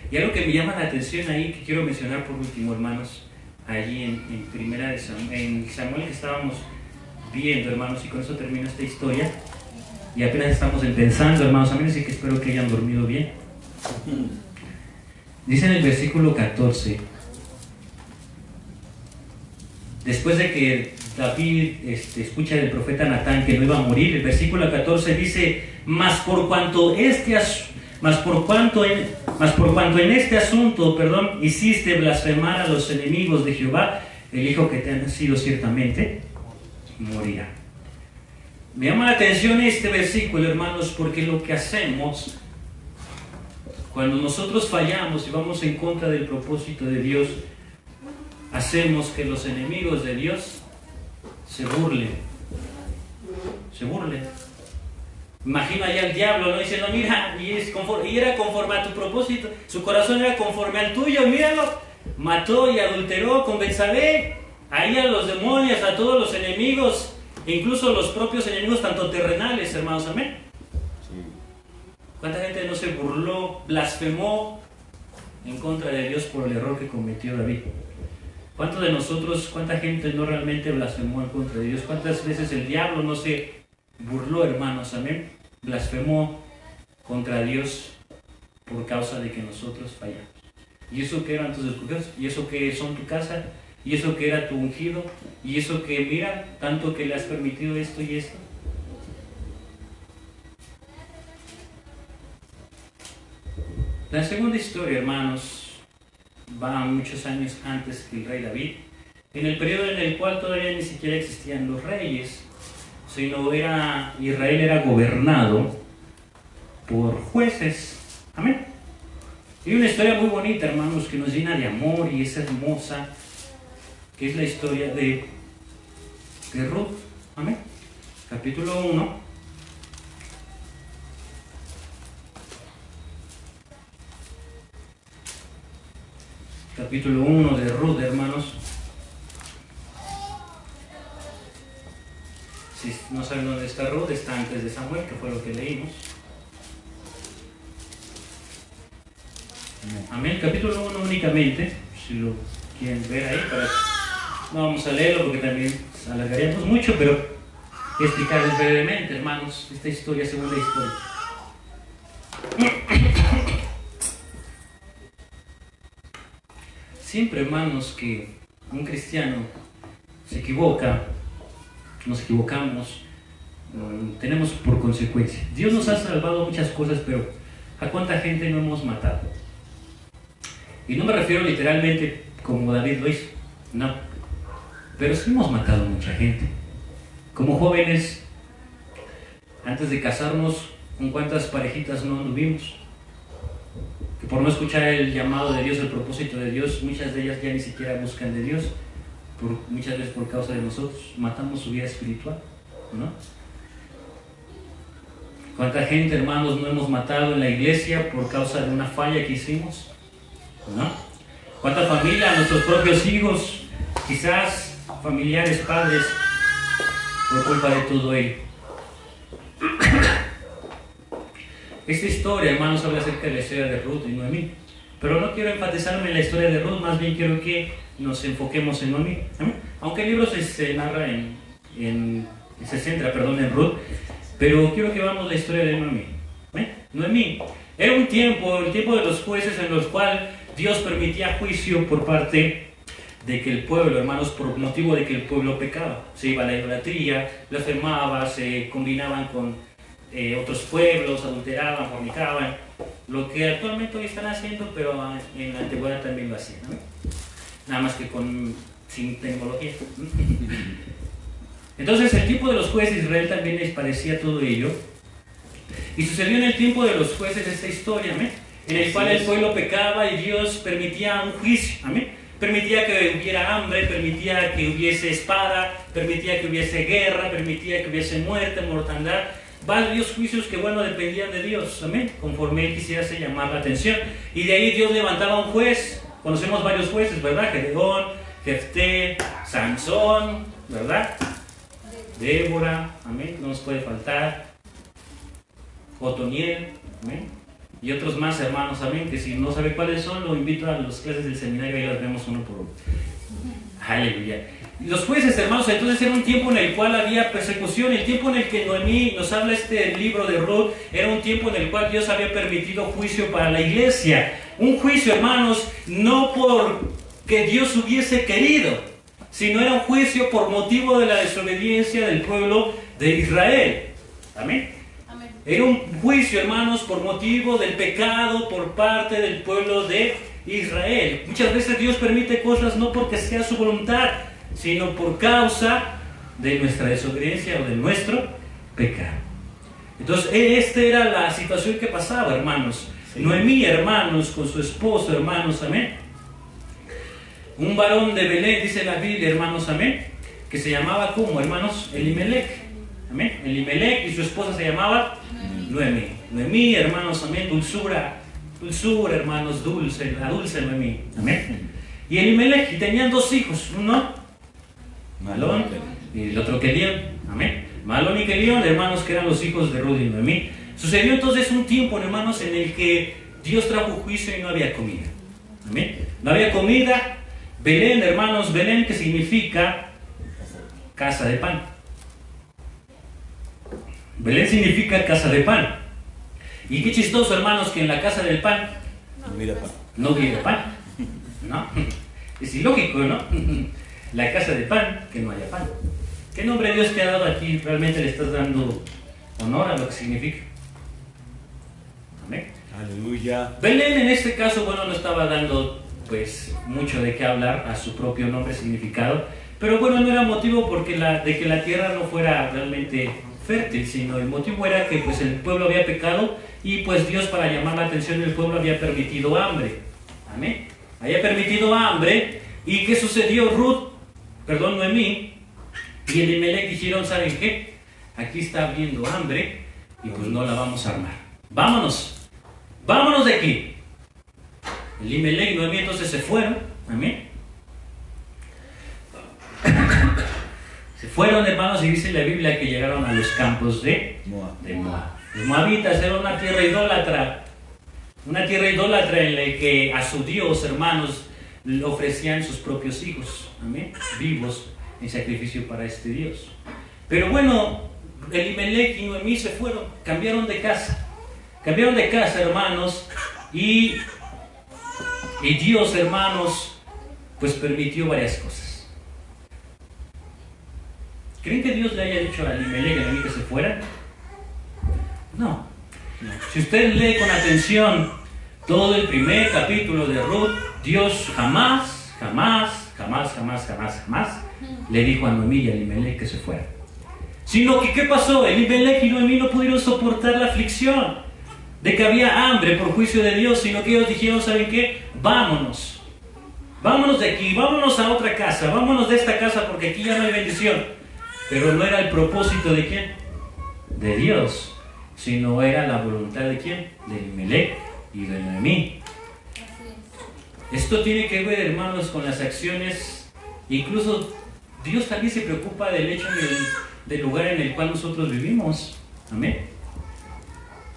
Speaker 1: Y algo que me llama la atención ahí, que quiero mencionar por último, hermanos, allí en primera de en Samuel que estábamos viendo, hermanos, y con eso termino esta historia. Y apenas estamos empezando, hermanos, amén, así que espero que hayan dormido bien. Dice en el versículo 14, después de que David escucha del profeta Natán que no iba a morir, el versículo 14 dice, mas por cuanto en este asunto, hiciste blasfemar a los enemigos de Jehová, el hijo que te ha nacido ciertamente morirá. Me llama la atención este versículo, hermanos, porque lo que hacemos cuando nosotros fallamos y vamos en contra del propósito de Dios, hacemos que los enemigos de Dios se burlen. Imagina ya el diablo, ¿no? Diciendo, mira, y era conforme a tu propósito, su corazón era conforme al tuyo, míralo, mató y adulteró con Betsabé, ahí a los demonios, a todos los enemigos, incluso los propios enemigos, tanto terrenales, hermanos, amén. ¿Cuánta gente no se burló, blasfemó en contra de Dios por el error que cometió David? ¿Cuántos de nosotros, cuánta gente no realmente blasfemó en contra de Dios? ¿Cuántas veces el diablo no se burló, hermanos, amén? Blasfemó contra Dios por causa de que nosotros fallamos. ¿Y eso que eran tus escogidos? ¿Y eso que son tu casa? ¿Y eso que era tu ungido? ¿Y eso que, mira, tanto que le has permitido esto y esto? La segunda historia, hermanos, va muchos años antes que el rey David, en el periodo en el cual todavía ni siquiera existían los reyes, sino Israel era gobernado por jueces. Amén. Y una historia muy bonita, hermanos, que nos llena de amor y es hermosa, que es la historia de Ruth. Amén. Capítulo 1. Capítulo 1 de Ruth, hermanos. Si no saben dónde está Ruth, está antes de Samuel, que fue lo que leímos. Amén. Capítulo 1 únicamente, si lo quieren ver ahí, No vamos a leerlo porque también alargaríamos mucho, pero voy a explicarles brevemente, hermanos, esta historia, segunda historia. Siempre, hermanos, que un cristiano se equivoca, nos equivocamos, tenemos por consecuencia. Dios nos ha salvado muchas cosas, pero ¿a cuánta gente no hemos matado? Y no me refiero literalmente como David lo hizo, no. Pero sí hemos matado a mucha gente. Como jóvenes, antes de casarnos, ¿con cuántas parejitas no anduvimos? Que por no escuchar el llamado de Dios, el propósito de Dios, muchas de ellas ya ni siquiera buscan de Dios, muchas veces por causa de nosotros, matamos su vida espiritual, ¿no? ¿Cuánta gente, hermanos, no hemos matado en la iglesia por causa de una falla que hicimos? ¿No? ¿Cuánta familia, nuestros propios hijos, quizás familiares, padres, por culpa de todo ello? Esta historia, hermanos, habla acerca de la historia de Ruth y Noemí. Pero no quiero enfatizarme en la historia de Ruth, más bien quiero que nos enfoquemos en Noemí. Aunque el libro se narra se centra en Ruth, pero quiero que veamos la historia de Noemí. Noemí era el tiempo de los jueces en los cuales Dios permitía juicio por parte de que el pueblo, hermanos, por motivo de que el pueblo pecaba. Se iba a la idolatría, blasfemaba, se combinaban con otros pueblos, adulteraban, fornicaban, lo que actualmente hoy están haciendo, pero en la antigüedad también lo hacían, ¿no? Nada más que sin tecnología. Entonces el tiempo de los jueces de Israel también les parecía todo ello, y sucedió en el tiempo de los jueces esta historia, ¿amén? En el cual el pueblo pecaba y Dios permitía un juicio, ¿amén? Permitía que hubiera hambre, permitía que hubiese espada, permitía que hubiese guerra, permitía que hubiese muerte, mortandad, varios juicios que, bueno, dependían de Dios, amén, conforme Él quisiese llamar la atención. Y de ahí Dios levantaba un juez. Conocemos varios jueces, ¿verdad? Gedeón, Jefté, Sansón, ¿verdad? Débora, amén, no nos puede faltar. Otoniel, amén. Y otros más, hermanos, amén, que si no sabe cuáles son, lo invito a las clases del seminario y las vemos uno por uno. Aleluya. Los jueces, hermanos, entonces era un tiempo en el cual había persecución. El tiempo en el que Noemí nos habla este libro de Ruth era un tiempo en el cual Dios había permitido juicio para la iglesia. Un juicio, hermanos, no porque Dios hubiese querido, sino era un juicio por motivo de la desobediencia del pueblo de Israel. Amén. Era un juicio, hermanos, por motivo del pecado por parte del pueblo de Israel. Muchas veces Dios permite cosas no porque sea su voluntad, sino por causa de nuestra desobediencia o de nuestro pecado. Entonces, esta era la situación que pasaba, hermanos. Sí. Noemí, hermanos, con su esposo, hermanos, amén. Un varón de Belén, dice la Biblia, hermanos, amén, que se llamaba, ¿cómo, hermanos? Elimelech, amén. Elimelech y su esposa se llamaba Noemí. Noemí, hermanos, amén, dulzura, hermanos, la dulce Noemí, amén. Y Elimelech, y tenían dos hijos, uno Malón y el otro Kelión, amén. Malón y Kelión, hermanos, que eran los hijos de Ruth y Noemí. Sucedió entonces un tiempo, hermanos, en el que Dios trajo juicio y no había comida, amén. No había comida. Belén, hermanos, Belén, que significa casa de pan. Belén significa casa de pan. Y qué chistoso, hermanos, que en la casa del pan no hubiera pan, ¿no? Es ilógico, ¿no? La casa de pan, que no haya pan. ¿Qué nombre Dios te ha dado aquí? Realmente le estás dando honor a lo que significa. Amén.
Speaker 2: Aleluya.
Speaker 1: Belén en este caso, bueno, no estaba dando pues mucho de qué hablar a su propio nombre, significado, pero bueno, no era motivo de que la tierra no fuera realmente fértil, sino el motivo era que pues el pueblo había pecado y pues Dios, para llamar la atención del pueblo, había permitido hambre. Amén. Había permitido hambre. ¿Y qué sucedió? Noemí y Elimelech dijeron, ¿saben qué? Aquí está habiendo hambre y pues no la vamos a armar. Vámonos de aquí. Elimelech y Noemí entonces se fueron. Amén. Se fueron, hermanos, y dice la Biblia que llegaron a los campos de Moab. Los moabitas eran una tierra idólatra en la que a su Dios, hermanos, ofrecían sus propios hijos, amén, vivos en sacrificio para este Dios. Pero bueno, Elimelech y Noemí se fueron, cambiaron de casa, hermanos, y Dios, hermanos, pues permitió varias cosas. ¿Creen que Dios le haya dicho a Elimelech y a Noemí que se fueran? No. Si usted lee con atención todo el primer capítulo de Ruth, Dios jamás le dijo a Noemí y a Elimelech que se fueran. Sino que, ¿qué pasó? Elimelech y Noemí no pudieron soportar la aflicción de que había hambre por juicio de Dios, sino que ellos dijeron, ¿saben qué? Vámonos de aquí, vámonos a otra casa, vámonos de esta casa porque aquí ya no hay bendición. Pero no era el propósito de ¿quién? De Dios, sino era la voluntad de ¿quién? De Elimelech y de Noemí. Esto tiene que ver, hermanos, con las acciones. Incluso Dios también se preocupa del hecho del lugar en el cual nosotros vivimos. Amén.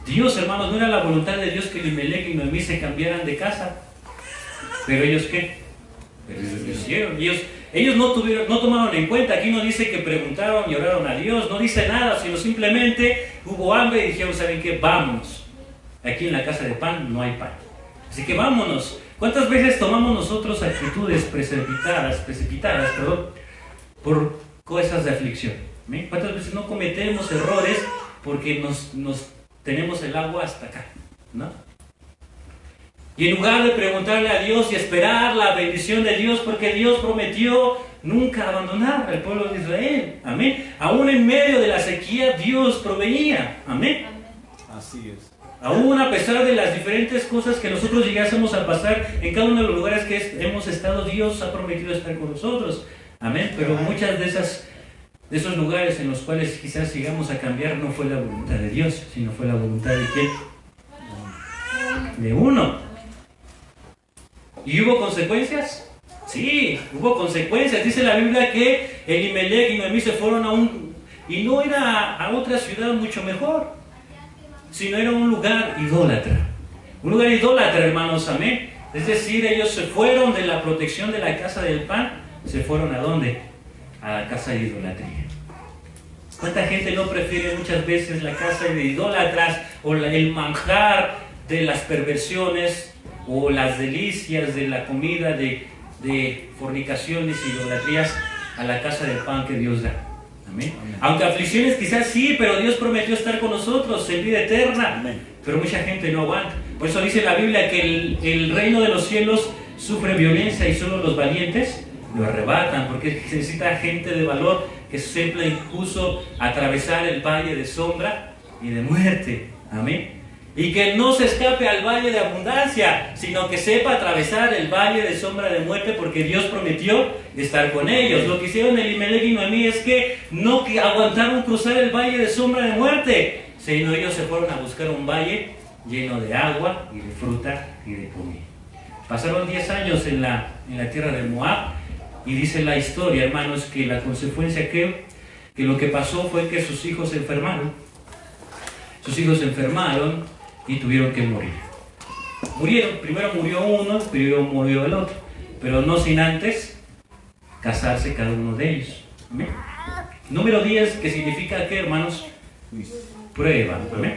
Speaker 1: Dios, hermanos, no era la voluntad de Dios que Elimelech y Noemí se cambiaran de casa. Pero ellos ¿qué? Ellos lo hicieron. Ellos no tomaron en cuenta. Aquí no dice que preguntaron y oraron a Dios, no dice nada, sino simplemente hubo hambre y dijeron, ¿saben qué? Vámonos. Aquí en la casa de pan no hay pan. Así que vámonos. ¿Cuántas veces tomamos nosotros actitudes precipitadas, por cosas de aflicción? ¿Sí? ¿Cuántas veces no cometemos errores porque nos tenemos el agua hasta acá? ¿No? Y en lugar de preguntarle a Dios y esperar la bendición de Dios, porque Dios prometió nunca abandonar al pueblo de Israel. Amén. Aún en medio de la sequía, Dios proveía. Amén.
Speaker 2: Así es.
Speaker 1: Aún a pesar de las diferentes cosas que nosotros llegásemos a pasar en cada uno de los lugares que hemos estado, Dios ha prometido estar con nosotros. Amén. Pero muchas de esos lugares en los cuales quizás llegamos a cambiar no fue la voluntad de Dios, sino fue la voluntad de ¿quién? De uno. ¿Y hubo consecuencias? Sí, hubo consecuencias. Dice la Biblia que Elimelech y Noemí se fueron y no era a otra ciudad mucho mejor, sino era un lugar idólatra. Un lugar idólatra, hermanos, amén. Es decir, ellos se fueron de la protección de la casa del pan, se fueron ¿a dónde? A la casa de idolatría. ¿Cuánta gente no prefiere muchas veces la casa de idólatras o el manjar de las perversiones o las delicias de la comida de fornicaciones y idolatrías a la casa del pan que Dios da? Amén. Aunque aflicciones quizás sí, pero Dios prometió estar con nosotros en vida eterna. Amén. Pero mucha gente no aguanta. Por eso dice la Biblia que el reino de los cielos sufre violencia y solo los valientes lo arrebatan, porque se necesita gente de valor que sepa incluso atravesar el valle de sombra y de muerte. Amén. Y que no se escape al valle de abundancia, sino que sepa atravesar el valle de sombra de muerte, porque Dios prometió estar con ellos. Lo que hicieron Elimelech y Noemí es que no aguantaron cruzar el valle de sombra de muerte, sino ellos se fueron a buscar un valle lleno de agua y de fruta y de comida. Pasaron 10 años en la tierra de Moab, y dice la historia, hermanos, que la consecuencia que lo que pasó fue que sus hijos se enfermaron. Sus hijos se enfermaron y tuvieron que morir. Murieron, primero murió uno, primero murió el otro, pero no sin antes casarse cada uno de ellos. ¿Amén? Número 10, que significa ¿qué, hermanos? Prueba. ¿Amén?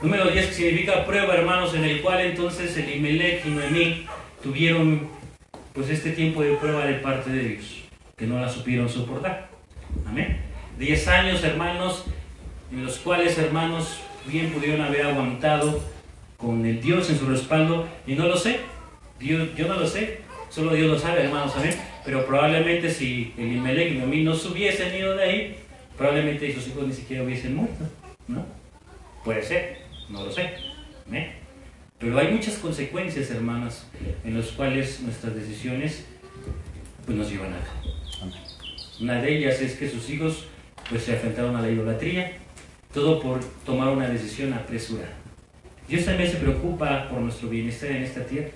Speaker 1: Número 10, que significa prueba, hermanos, en el cual entonces Elimelech y Noemí tuvieron pues este tiempo de prueba de parte de Dios, que no la supieron soportar. Amén. 10 años, hermanos, en los cuales, hermanos, bien pudieron haber aguantado con el Dios en su respaldo, y no lo sé, yo no lo sé, solo Dios lo sabe, hermanos, amén. Pero probablemente si Elimelech y Noemí no se hubiesen ido de ahí, probablemente sus hijos ni siquiera hubiesen muerto, ¿no? Puede ser, no lo sé, amén. Pero hay muchas consecuencias, hermanos, en las cuales nuestras decisiones pues nos llevan a cabo. Una de ellas es que sus hijos pues se enfrentaron a la idolatría, todo por tomar una decisión apresurada. Dios también se preocupa por nuestro bienestar en esta tierra.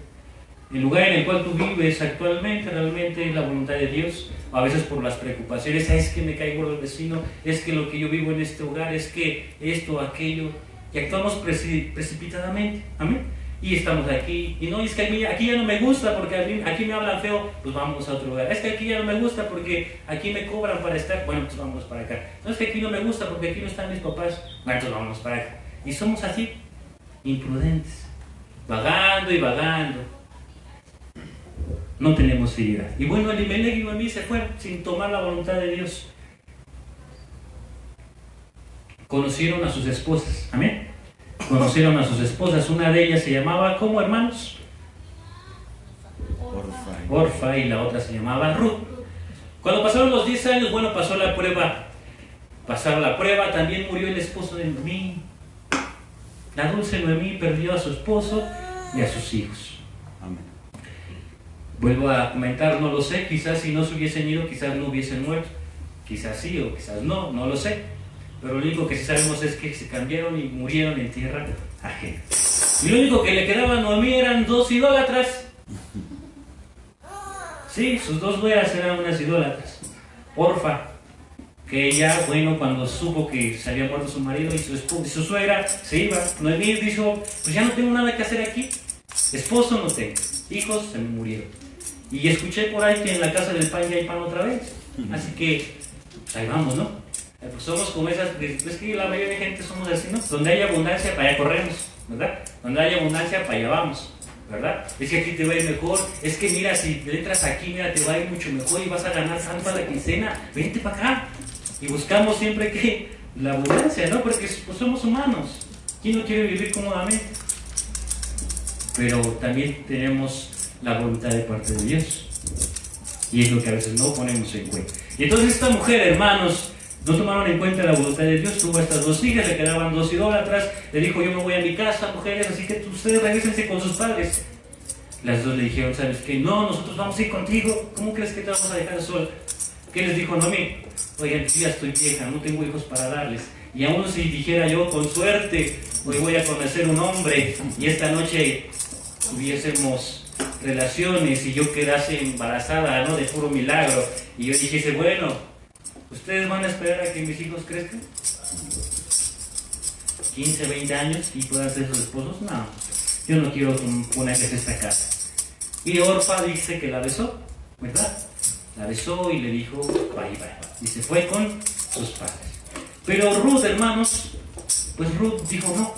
Speaker 1: El lugar en el cual tú vives actualmente realmente es la voluntad de Dios. A veces por las preocupaciones, es que me cae gordo el vecino, es que lo que yo vivo en este hogar, es que esto, aquello, y actuamos precipitadamente. Amén. y estamos aquí, y no, es que aquí ya no me gusta porque aquí me hablan feo, pues vamos a otro lugar. Es que aquí ya no me gusta porque aquí me cobran para estar, bueno, pues vamos para acá. No, es que aquí no me gusta porque aquí no están mis papás, bueno, pues vamos para acá. Y somos así, imprudentes, vagando y vagando. No tenemos seriedad. Y bueno, Elimelech y Noemí se fueron sin tomar la voluntad de Dios. Conocieron a sus esposas, amén. Conocieron a sus esposas, una de ellas se llamaba, ¿cómo, hermanos? Orfa, y la otra se llamaba Ruth. Cuando pasaron los 10 años, bueno, pasó la prueba. Pasaron la prueba, también murió el esposo de Noemí. La dulce Noemí perdió a su esposo y a sus hijos.
Speaker 2: Amén.
Speaker 1: Vuelvo a comentar, no lo sé, quizás si no se hubiesen ido, quizás no hubiesen muerto. Quizás sí o quizás no, no lo sé. Pero lo único que sí sabemos es que se cambiaron y murieron en tierra ajena. Y lo único que le quedaba a Noemí eran 2 idólatras. Sí, sus 2 nueras eran unas idólatras. Orfa, que ella, bueno, cuando supo que se había muerto su marido y su suegra se iba, Noemí dijo, pues ya no tengo nada que hacer aquí. Esposo no tengo, hijos se me murieron. Y escuché por ahí que en la casa del pan ya hay pan otra vez. Así que, pues ahí vamos, ¿no? Pues somos como esas, es que la mayoría de gente somos así, ¿no? Donde hay abundancia, para allá corremos, ¿verdad? Donde hay abundancia, para allá vamos, ¿verdad? Es que aquí te va a ir mejor, es que mira, si entras aquí, mira, te va a ir mucho mejor y vas a ganar tanto a la quincena, vente para acá. Y buscamos siempre que la abundancia, ¿no? Porque pues, somos humanos. ¿Quién no quiere vivir cómodamente? Pero también tenemos la voluntad de parte de Dios. Y es lo que a veces no ponemos en cuenta. Y entonces esta mujer, hermanos, no tomaron en cuenta la voluntad de Dios. Tuvo estas 2 hijas, le quedaban 2 idólatras. Le dijo, yo me voy a mi casa, mujeres, así que ustedes regresense con sus padres. Las 2 le dijeron, ¿sabes qué? No, nosotros vamos a ir contigo. ¿Cómo crees que te vamos a dejar sola? ¿Qué les dijo Noemí? Oigan, yo ya estoy vieja, no tengo hijos para darles. Y aún si dijera yo, con suerte, hoy voy a conocer un hombre y esta noche tuviésemos relaciones y yo quedase embarazada, ¿no? De puro milagro. Y yo dijese, bueno, ¿ustedes van a esperar a que mis hijos crezcan? 15, 20 años y puedan ser sus esposos. No, yo no quiero ponerles esta casa. Y Orfa dice que la besó, ¿verdad? La besó y le dijo, bye, bye, bye. Y se fue con sus padres. Pero Ruth, hermanos, pues Ruth dijo no.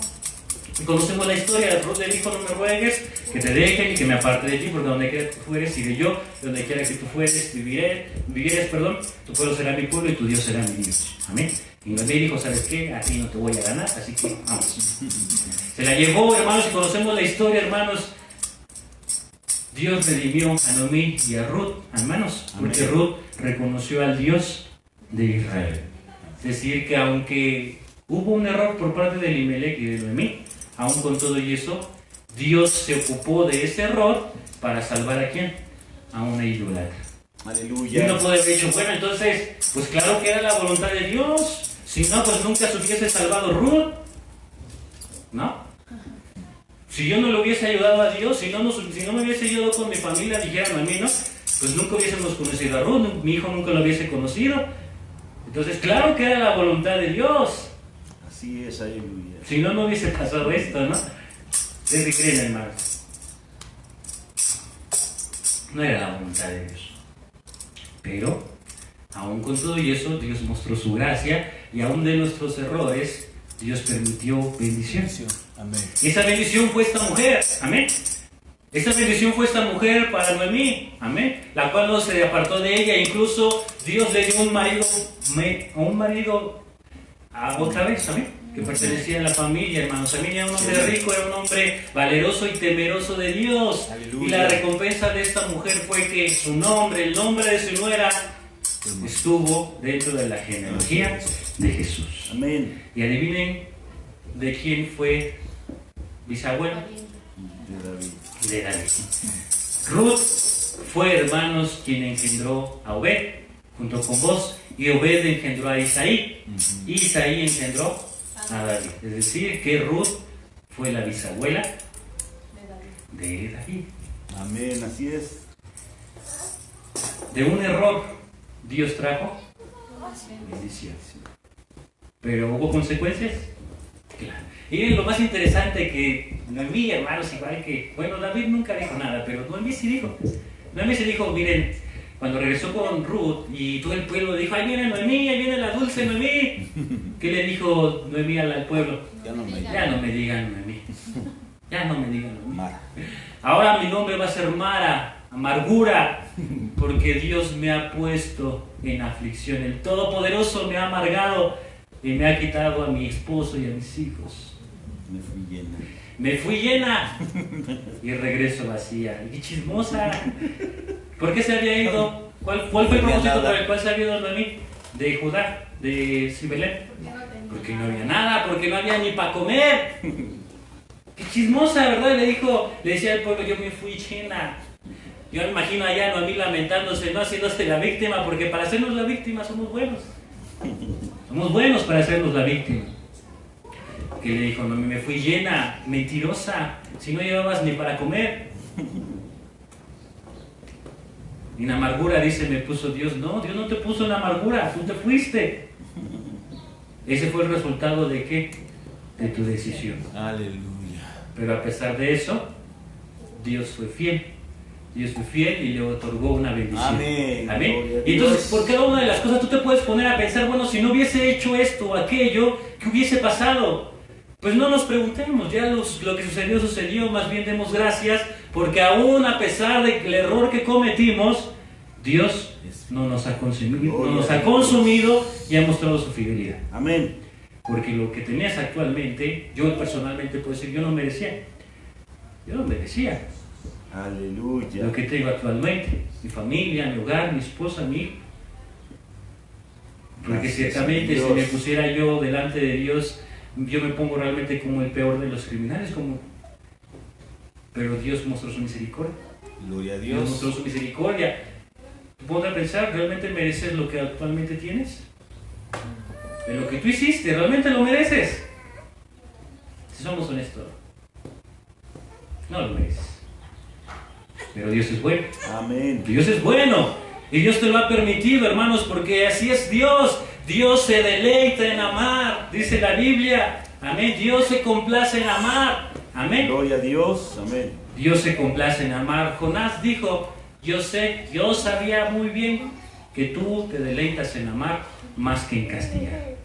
Speaker 1: Y conocemos la historia. Ruth le dijo, no me ruegues que te dejen y que me aparte de ti, porque donde quiera que tú fueres, iré yo. Donde quiera que tú fueres, vivieres, tu pueblo será mi pueblo y tu Dios será mi Dios. Amén. Y Noemí dijo, ¿sabes qué? A ti no te voy a ganar, así que vamos. Se la llevó, hermanos, y conocemos la historia, hermanos. Dios redimió a Noemí y a Ruth, hermanos, porque Ruth reconoció al Dios de Israel. Es decir, que aunque hubo un error por parte de Elimelech y de Noemí, aún con todo y eso, Dios se ocupó de ese error para salvar a quién? A una idólatra.
Speaker 2: Aleluya.
Speaker 1: Y uno puede haber dicho, bueno, entonces, pues claro que era la voluntad de Dios. Si no, pues nunca se hubiese salvado Ruth. ¿No? Si yo no le hubiese ayudado a Dios, si no me hubiese ayudado con mi familia, dijeran a mí, ¿no? Pues nunca hubiésemos conocido a Ruth, mi hijo nunca lo hubiese conocido. Entonces, claro que era la voluntad de Dios.
Speaker 2: Así es, aleluya.
Speaker 1: Si no, no hubiese pasado esto, ¿no? ¿Ustedes creen, hermanos? No era la voluntad de Dios. Pero, aún con todo y eso, Dios mostró su gracia y aún de nuestros errores, Dios permitió bendición.
Speaker 3: Amén.
Speaker 1: Y esa bendición fue esta mujer, amén. Esa bendición fue esta mujer para Noemí, amén. La cual no se apartó de ella, incluso Dios le dio un marido otra vez, amén, que pertenecía a la familia, hermanos. Amén, era un hombre rico, era un hombre valeroso y temeroso de Dios.
Speaker 2: Aleluya.
Speaker 1: Y la recompensa de esta mujer fue que su nombre, el nombre de su nuera, estuvo dentro de la genealogía de Jesús.
Speaker 2: Amén.
Speaker 1: Y adivinen de quién fue bisabuelo.
Speaker 2: De David.
Speaker 1: De David. Ruth fue, hermanos, quien engendró a Obed junto con vos, y Obed engendró a Isaí, y Isaí engendró a David. Es decir, que Ruth fue la bisabuela de David.
Speaker 2: Amén, así es.
Speaker 1: De un error, Dios trajo bendición. Pero ¿hubo consecuencias? Claro. Y lo más interesante que Noemí, hermanos, igual que, bueno, David nunca dijo nada, pero Noemí sí dijo. Noemí sí dijo, miren, cuando regresó con Ruth y todo el pueblo dijo, ahí viene Noemí, ahí viene la dulce Noemí. ¿Qué le dijo Noemí al pueblo?
Speaker 2: Ya no me
Speaker 1: Ya no me digan Noemí. Ya no me digan Noemí.
Speaker 2: Mara.
Speaker 1: Ahora mi nombre va a ser Mara, amargura, porque Dios me ha puesto en aflicción. El Todopoderoso me ha amargado y me ha quitado a mi esposo y a mis hijos.
Speaker 2: Me fui llena.
Speaker 1: Me fui llena y regreso vacía. Y qué chismosa. ¿Por qué se había ido? ¿Cuál fue el propósito por el cual se había ido Noemí? De Judá, de Sibelén. Porque no había nada, porque no había ni para comer. Qué chismosa, ¿verdad? Le decía al pueblo, yo me fui llena. Yo me imagino allá Noemí lamentándose, no haciéndose la víctima, porque para hacernos la víctima somos buenos. Somos buenos para hacernos la víctima. Que le dijo, no, me fui llena, mentirosa, si no llevabas ni para comer. En amargura, dice, me puso Dios. No, Dios no te puso en amargura, tú te fuiste. Ese fue el resultado de ¿qué? De tu decisión.
Speaker 2: Aleluya.
Speaker 1: Pero a pesar de eso, Dios fue fiel. Dios fue fiel y le otorgó una bendición.
Speaker 2: Amén.
Speaker 1: Amén. Y entonces, por cada una de las cosas tú te puedes poner a pensar, bueno, si no hubiese hecho esto o aquello, ¿qué hubiese pasado? Pues no nos preguntemos, ya lo que sucedió, sucedió, más bien demos gracias, porque aún a pesar del error que cometimos, Dios no nos ha consumido y ha mostrado su fidelidad.
Speaker 2: Amén.
Speaker 1: Porque lo que tenías actualmente, yo personalmente puedo decir, yo no merecía. Yo no merecía
Speaker 2: Aleluya.
Speaker 1: lo que tengo actualmente. Mi familia, mi hogar, mi esposa, mi hijo. Porque
Speaker 2: Gracias,
Speaker 1: ciertamente si
Speaker 2: Dios.
Speaker 1: me pusiera yo delante de Dios, yo me pongo realmente como el peor de los criminales. Pero Dios mostró su misericordia.
Speaker 2: Gloria a
Speaker 1: Dios mostró
Speaker 2: Dios.
Speaker 1: su misericordia. Ponte a pensar, ¿realmente mereces lo que actualmente tienes? De lo que tú hiciste, ¿realmente lo mereces? Si somos honestos, no lo mereces. Pero Dios es bueno.
Speaker 2: Amén.
Speaker 1: Dios es bueno. Y Dios te lo ha permitido, hermanos, porque así es Dios. Dios se deleita en amar, dice la Biblia. Amén. Dios se complace en amar. Amén.
Speaker 2: Gloria a Dios. Amén.
Speaker 1: Dios se complace en amar. Jonás dijo, yo sabía muy bien que tú te deleitas en amar más que en castigar.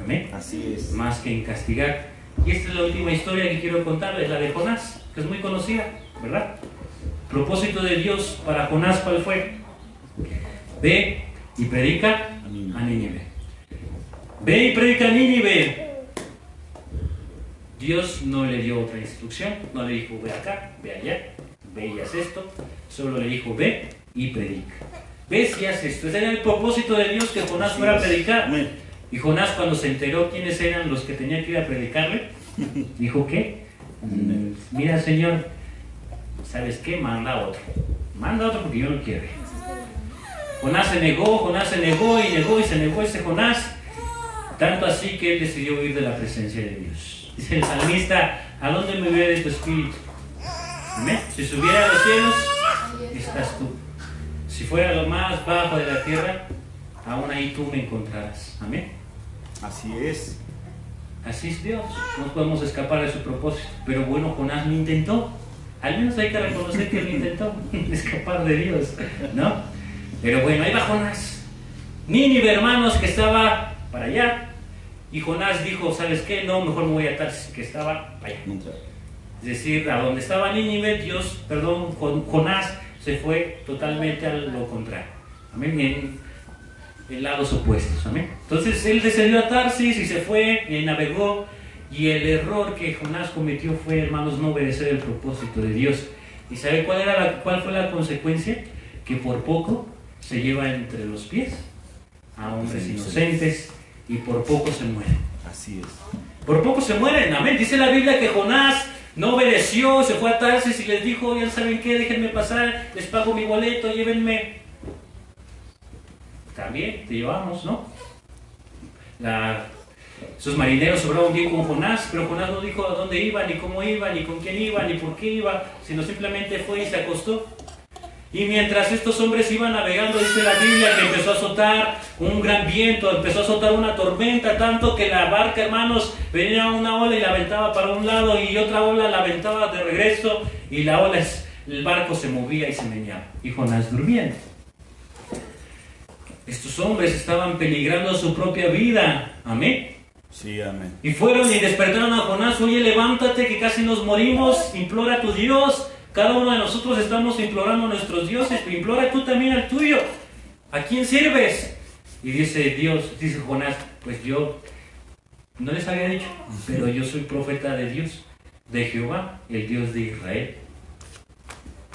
Speaker 1: Amén.
Speaker 2: Así es.
Speaker 1: Más que en castigar. Y esta es la última historia que quiero contarles, la de Jonás, que es muy conocida, ¿verdad? Propósito de Dios para Jonás, ¿cuál fue? Ve y predica a Nínive. Ve y predica a Nínive. Dios no le dio otra instrucción, no le dijo ve acá, ve allá, ve y haz esto, solo le dijo ve y predica. Ves y haz esto. Ese era el propósito de Dios, que Jonás fuera a predicar.
Speaker 2: Amén.
Speaker 1: Y Jonás, cuando se enteró quiénes eran los que tenía que ir a predicarle, dijo ¿qué? Mira, Señor, ¿sabes qué? Manda otro porque yo no quiero ir. Jonás se negó y se negó ese Jonás, tanto así que él decidió huir de la presencia de Dios. Dice el salmista, ¿a dónde me hubiera de tu espíritu? Amén. Si subiera a los cielos, estás tú. Si fuera lo más bajo de la tierra, aún ahí tú me encontrarás. Amén.
Speaker 2: Así es.
Speaker 1: Así es Dios. No podemos escapar de su propósito. Pero bueno, Jonás lo intentó. Al menos hay que reconocer que lo intentó escapar de Dios, ¿no? Pero bueno, ahí va Jonás. Nínive, hermanos, que estaba para allá. Y Jonás dijo, ¿sabes qué? No, mejor me voy a Tarsis, que estaba allá. Es decir, a donde estaba Nínive, Jonás se fue totalmente a lo contrario. Amén. En lados opuestos. Amén. Entonces él descendió a Tarsis y se fue y navegó. Y el error que Jonás cometió fue, hermanos, no obedecer el propósito de Dios. ¿Y sabe cuál fue la consecuencia? Que por poco se lleva entre los pies a hombres inocentes y por poco se mueren.
Speaker 2: Así es.
Speaker 1: Por poco se mueren, amén. Dice la Biblia que Jonás no obedeció, se fue a Tarsis y les dijo, ya saben qué, déjenme pasar, les pago mi boleto, llévenme. También te llevamos, ¿no? Esos marineros sobraron bien con Jonás, pero Jonás no dijo a dónde iba, ni cómo iba, ni con quién iba, ni por qué iba, sino simplemente fue y se acostó. Y mientras estos hombres iban navegando, dice la Biblia que empezó a azotar un gran viento, empezó a azotar una tormenta, tanto que la barca, hermanos, venía una ola y la aventaba para un lado y otra ola la aventaba de regreso y el barco se movía y se meneaba. Y Jonás durmiendo. Estos hombres estaban peligrando su propia vida. Amén.
Speaker 2: Sí, amén.
Speaker 1: Y fueron y despertaron a Jonás. Oye, levántate que casi nos morimos. Implora a tu Dios. Cada uno de nosotros estamos implorando a nuestros dioses. Implora tú también al tuyo. ¿A quién sirves? Y dice Jonás, pues yo no les había dicho, pero yo soy profeta de Dios, de Jehová, el Dios de Israel.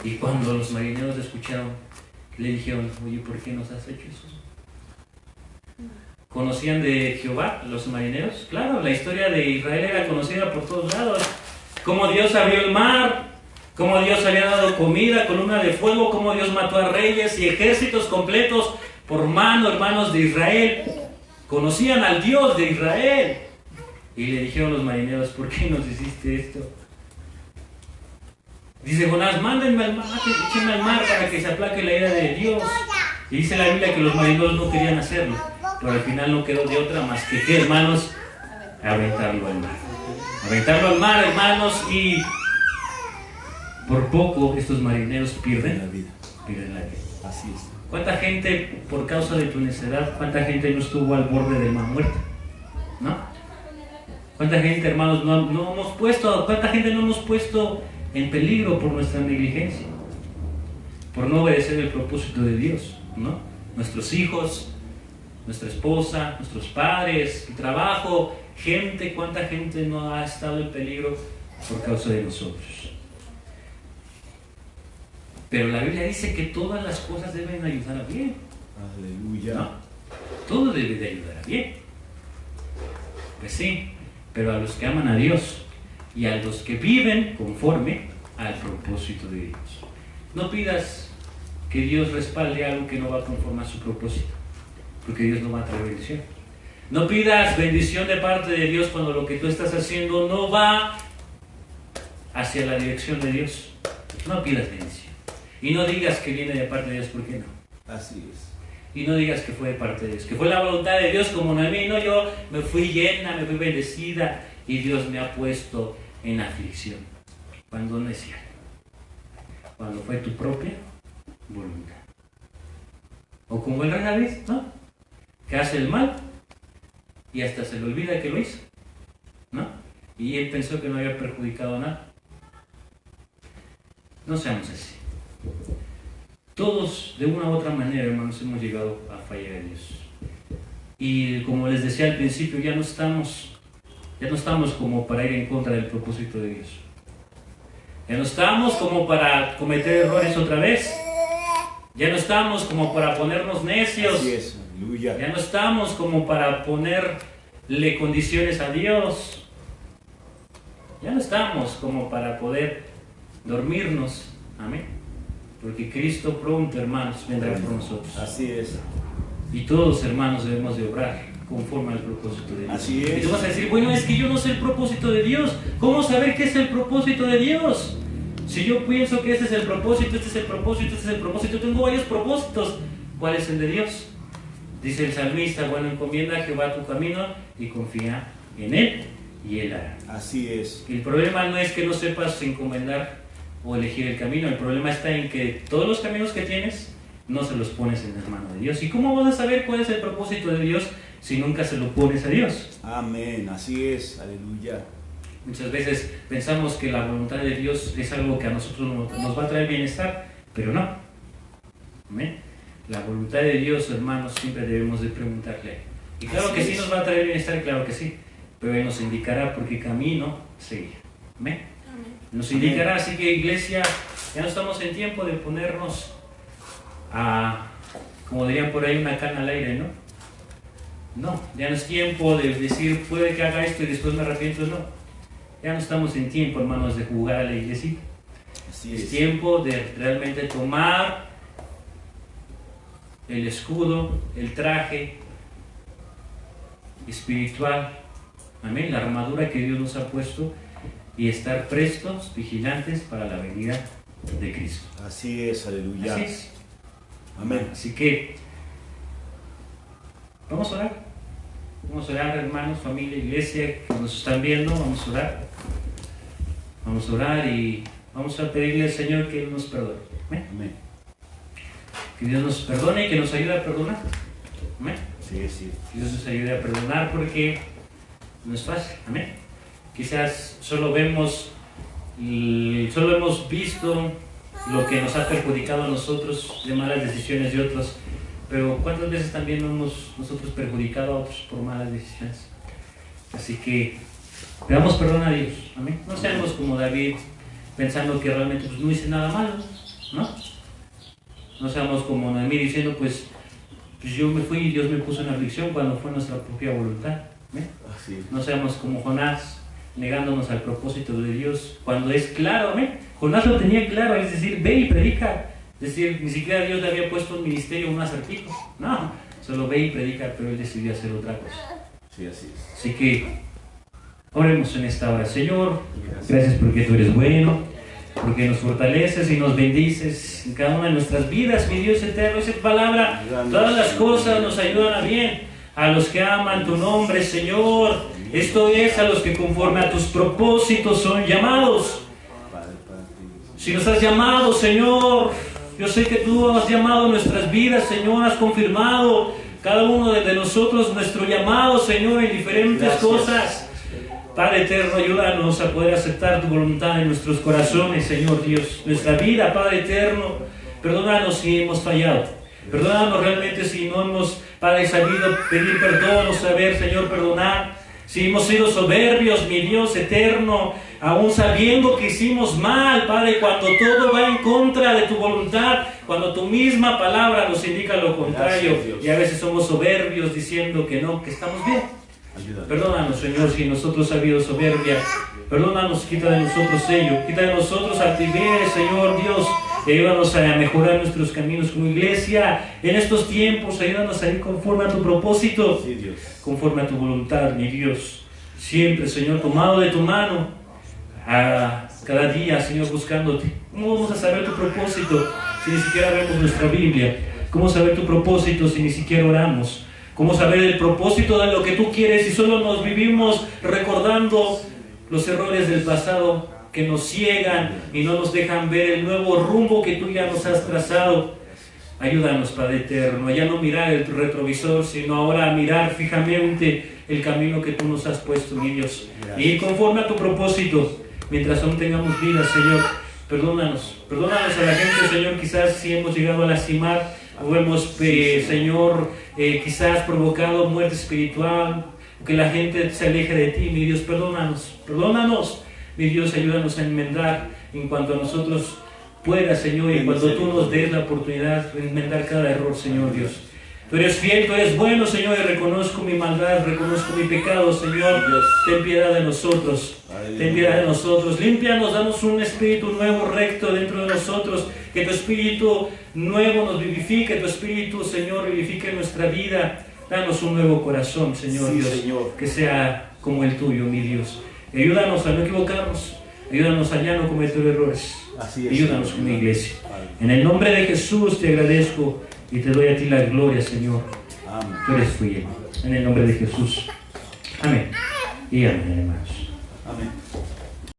Speaker 1: Y cuando los marineros escucharon, le dijeron, oye, ¿por qué nos has hecho eso? ¿Conocían de Jehová los marineros? Claro, la historia de Israel era conocida por todos lados. Cómo Dios abrió el mar, cómo Dios había dado comida, columna de fuego, cómo Dios mató a reyes y ejércitos completos por mano, hermanos de Israel. Conocían al Dios de Israel. Y le dijeron los marineros, ¿por qué nos hiciste esto? Dice Jonás, mándenme al mar, échenme al mar para que se aplaque la ira de Dios. Y dice la Biblia que los marineros no querían hacerlo, pero al final no quedó de otra más que, ¿qué, hermanos? Aventarlo al mar. Aventarlo al mar, hermanos, y por poco estos marineros pierden la vida.
Speaker 2: Así es.
Speaker 1: ¿Cuánta gente, por causa de tu necedad, cuánta gente no estuvo al borde del mar muerto? ¿No? ¿Cuánta gente, hermanos, cuánta gente no hemos puesto en peligro por nuestra negligencia? Por no obedecer el propósito de Dios, ¿no? Nuestros hijos, nuestra esposa, nuestros padres, el trabajo, cuánta gente no ha estado en peligro por causa de nosotros. Pero la Biblia dice que todas las cosas deben ayudar a bien.
Speaker 2: Aleluya.
Speaker 1: ¿No? Todo debe de ayudar a bien. Pues sí, pero a los que aman a Dios y a los que viven conforme al propósito de Dios. No pidas que Dios respalde algo que no va conforme a su propósito, porque Dios no va a traer bendición. No pidas bendición de parte de Dios cuando lo que tú estás haciendo no va hacia la dirección de Dios. No pidas bendición. Y no digas que viene de parte de Dios, ¿por qué no?
Speaker 2: Así es.
Speaker 1: Y no digas que fue de parte de Dios, que fue la voluntad de Dios como Noemí. No, yo me fui llena, me fui bendecida y Dios me ha puesto en aflicción. Cuando no es cierto. Cuando fue tu propia voluntad. O como el rey David, ¿no? Que hace el mal y hasta se le olvida que lo hizo, ¿no? Y él pensó que no había perjudicado nada. No seamos así. Todos, de una u otra manera, hermanos, hemos llegado a fallar a Dios. Y como les decía al principio, ya no estamos como para ir en contra del propósito de Dios. Ya no estamos como para cometer errores otra vez. Ya no estamos como para ponernos necios.
Speaker 2: Así es. Aleluya.
Speaker 1: Ya no estamos como para ponerle condiciones a Dios. Ya no estamos como para poder dormirnos. Amén. Porque Cristo pronto, hermanos, vendrá por nosotros.
Speaker 2: Así es.
Speaker 1: Y todos, hermanos, debemos de obrar conforme al propósito de Dios.
Speaker 2: Así es.
Speaker 1: Y tú vas a decir, bueno, es que yo no sé el propósito de Dios. ¿Cómo saber qué es el propósito de Dios? Si yo pienso que este es el propósito, este es el propósito, este es el propósito, tengo varios propósitos. ¿Cuál es el de Dios? Dice el salmista, bueno, encomienda a Jehová tu camino y confía en Él y Él hará.
Speaker 2: Así es.
Speaker 1: El problema no es que no sepas encomendar o elegir el camino, el problema está en que todos los caminos que tienes no se los pones en las manos de Dios. ¿Y cómo vas a saber cuál es el propósito de Dios si nunca se lo pones a Dios?
Speaker 2: Amén. Así es. Aleluya.
Speaker 1: Muchas veces pensamos que la voluntad de Dios es algo que a nosotros nos va a traer bienestar, pero no. Amén. La voluntad de Dios, hermanos, siempre debemos de preguntarle a Él. Y claro
Speaker 2: Así
Speaker 1: que
Speaker 2: es.
Speaker 1: sí nos va a traer bienestar, claro que sí, pero Él nos indicará por qué camino seguir. Amén. Nos indicará, así que iglesia, ya no estamos en tiempo de ponernos a, como dirían por ahí, una cana al aire, ¿no? No, ya no es tiempo de decir, puede que haga esto y después me arrepiento, no. Ya no estamos en tiempo, hermanos, de jugar a la iglesia.
Speaker 2: Así
Speaker 1: Es
Speaker 2: es.
Speaker 1: tiempo de realmente tomar el escudo, el traje espiritual, amén, la armadura que Dios nos ha puesto y estar prestos, vigilantes para la venida de Cristo.
Speaker 2: Así es, aleluya.
Speaker 1: Así es.
Speaker 2: Amén.
Speaker 1: Así que vamos a orar. Vamos a orar, hermanos, familia, iglesia que nos están viendo. Vamos a orar. Vamos a orar y vamos a pedirle al Señor que Él nos perdone. Amén.
Speaker 2: Amén.
Speaker 1: Que Dios nos perdone y que nos ayude a perdonar. Amén.
Speaker 2: Sí, sí.
Speaker 1: Que Dios nos ayude a perdonar porque no es fácil. Amén. Quizás solo hemos visto lo que nos ha perjudicado a nosotros de malas decisiones de otros, pero ¿cuántas veces también hemos nosotros perjudicado a otros por malas decisiones? Así que pedamos perdón a Dios. Amén. No seamos como David pensando que realmente pues, no hice nada malo, ¿no? No seamos como Noemí diciendo pues yo me fui y Dios me puso en aflicción cuando fue nuestra propia voluntad. ¿Amén?
Speaker 2: Así es.
Speaker 1: No seamos como Jonás, negándonos al propósito de Dios, cuando es claro, amén. Jonás lo tenía claro, es decir, ve y predica. Es decir, ni siquiera Dios le había puesto un ministerio, un acertijo. No, solo ve y predica, pero él decidió hacer otra cosa.
Speaker 2: Sí, así es.
Speaker 1: Así que, oremos en esta hora. Señor, gracias porque tú eres bueno, porque nos fortaleces y nos bendices en cada una de nuestras vidas, mi Dios eterno. Esa palabra, todas las cosas nos ayudan a bien. A los que aman tu nombre, Señor. Esto es a los que conforme a tus propósitos son llamados. Si nos has llamado, Señor, yo sé que tú has llamado nuestras vidas, Señor, has confirmado cada uno de nosotros nuestro llamado, Señor, en diferentes cosas. Padre eterno, ayúdanos a poder aceptar tu voluntad en nuestros corazones, Señor Dios. Nuestra vida, Padre eterno, perdónanos si hemos fallado. Perdónanos realmente si no hemos, Padre, sabido pedir perdón o saber, Señor, perdonar. Si hemos sido soberbios, mi Dios eterno, aún sabiendo que hicimos mal, Padre, cuando todo va en contra de tu voluntad, cuando tu misma palabra nos indica lo contrario.
Speaker 2: Gracias,
Speaker 1: y a veces somos soberbios diciendo que no, que estamos bien.
Speaker 2: Ayúdanos.
Speaker 1: Perdónanos, Señor, si nosotros ha habido soberbia. Perdónanos, quita de nosotros ello. Quita de nosotros altivez, Señor Dios. Y ayúdanos a mejorar nuestros caminos como iglesia. En estos tiempos, ayúdanos a ir conforme a tu propósito.
Speaker 2: Sí, Dios.
Speaker 1: Conforme a tu voluntad, mi Dios. Siempre, Señor, tomado de tu mano. A cada día, Señor, buscándote. ¿Cómo vamos a saber tu propósito si ni siquiera vemos nuestra Biblia? ¿Cómo saber tu propósito si ni siquiera oramos? ¿Cómo saber el propósito de lo que tú quieres si solo nos vivimos recordando los errores del pasado que nos ciegan y no nos dejan ver el nuevo rumbo que tú ya nos has trazado? Ayúdanos, Padre eterno, a ya no mirar el retrovisor, sino ahora a mirar fijamente el camino que tú nos has puesto, mi Dios. Y ir conforme a tu propósito, mientras aún tengamos vida, Señor. Perdónanos a la gente, Señor, quizás si hemos llegado a lastimar o hemos, Señor, quizás provocado muerte espiritual, que la gente se aleje de ti, mi Dios. Perdónanos, mi Dios, ayúdanos a enmendar en cuanto a nosotros pueda, Señor, y cuando tú nos des la oportunidad de enmendar cada error, Señor Dios. Tú eres fiel, tú eres bueno, Señor, y reconozco mi maldad, reconozco mi pecado, Señor. Dios, ten piedad de nosotros, ten piedad de nosotros. Límpianos, danos un espíritu nuevo, recto dentro de nosotros. Que tu espíritu nuevo nos vivifique, tu espíritu, Señor, vivifique nuestra vida. Danos un nuevo corazón, Señor,
Speaker 2: Sí,
Speaker 1: Dios,
Speaker 2: Señor.
Speaker 1: que sea como el tuyo, mi Dios. Ayúdanos a no equivocarnos, ayúdanos a ya no cometer errores.
Speaker 2: Así es.
Speaker 1: Ayúdanos como iglesia. En el nombre de Jesús te agradezco y te doy a ti la gloria, Señor.
Speaker 2: Amén.
Speaker 1: Tú eres fiel. En el nombre de Jesús. Amén. Y amén, hermanos.
Speaker 2: Amén.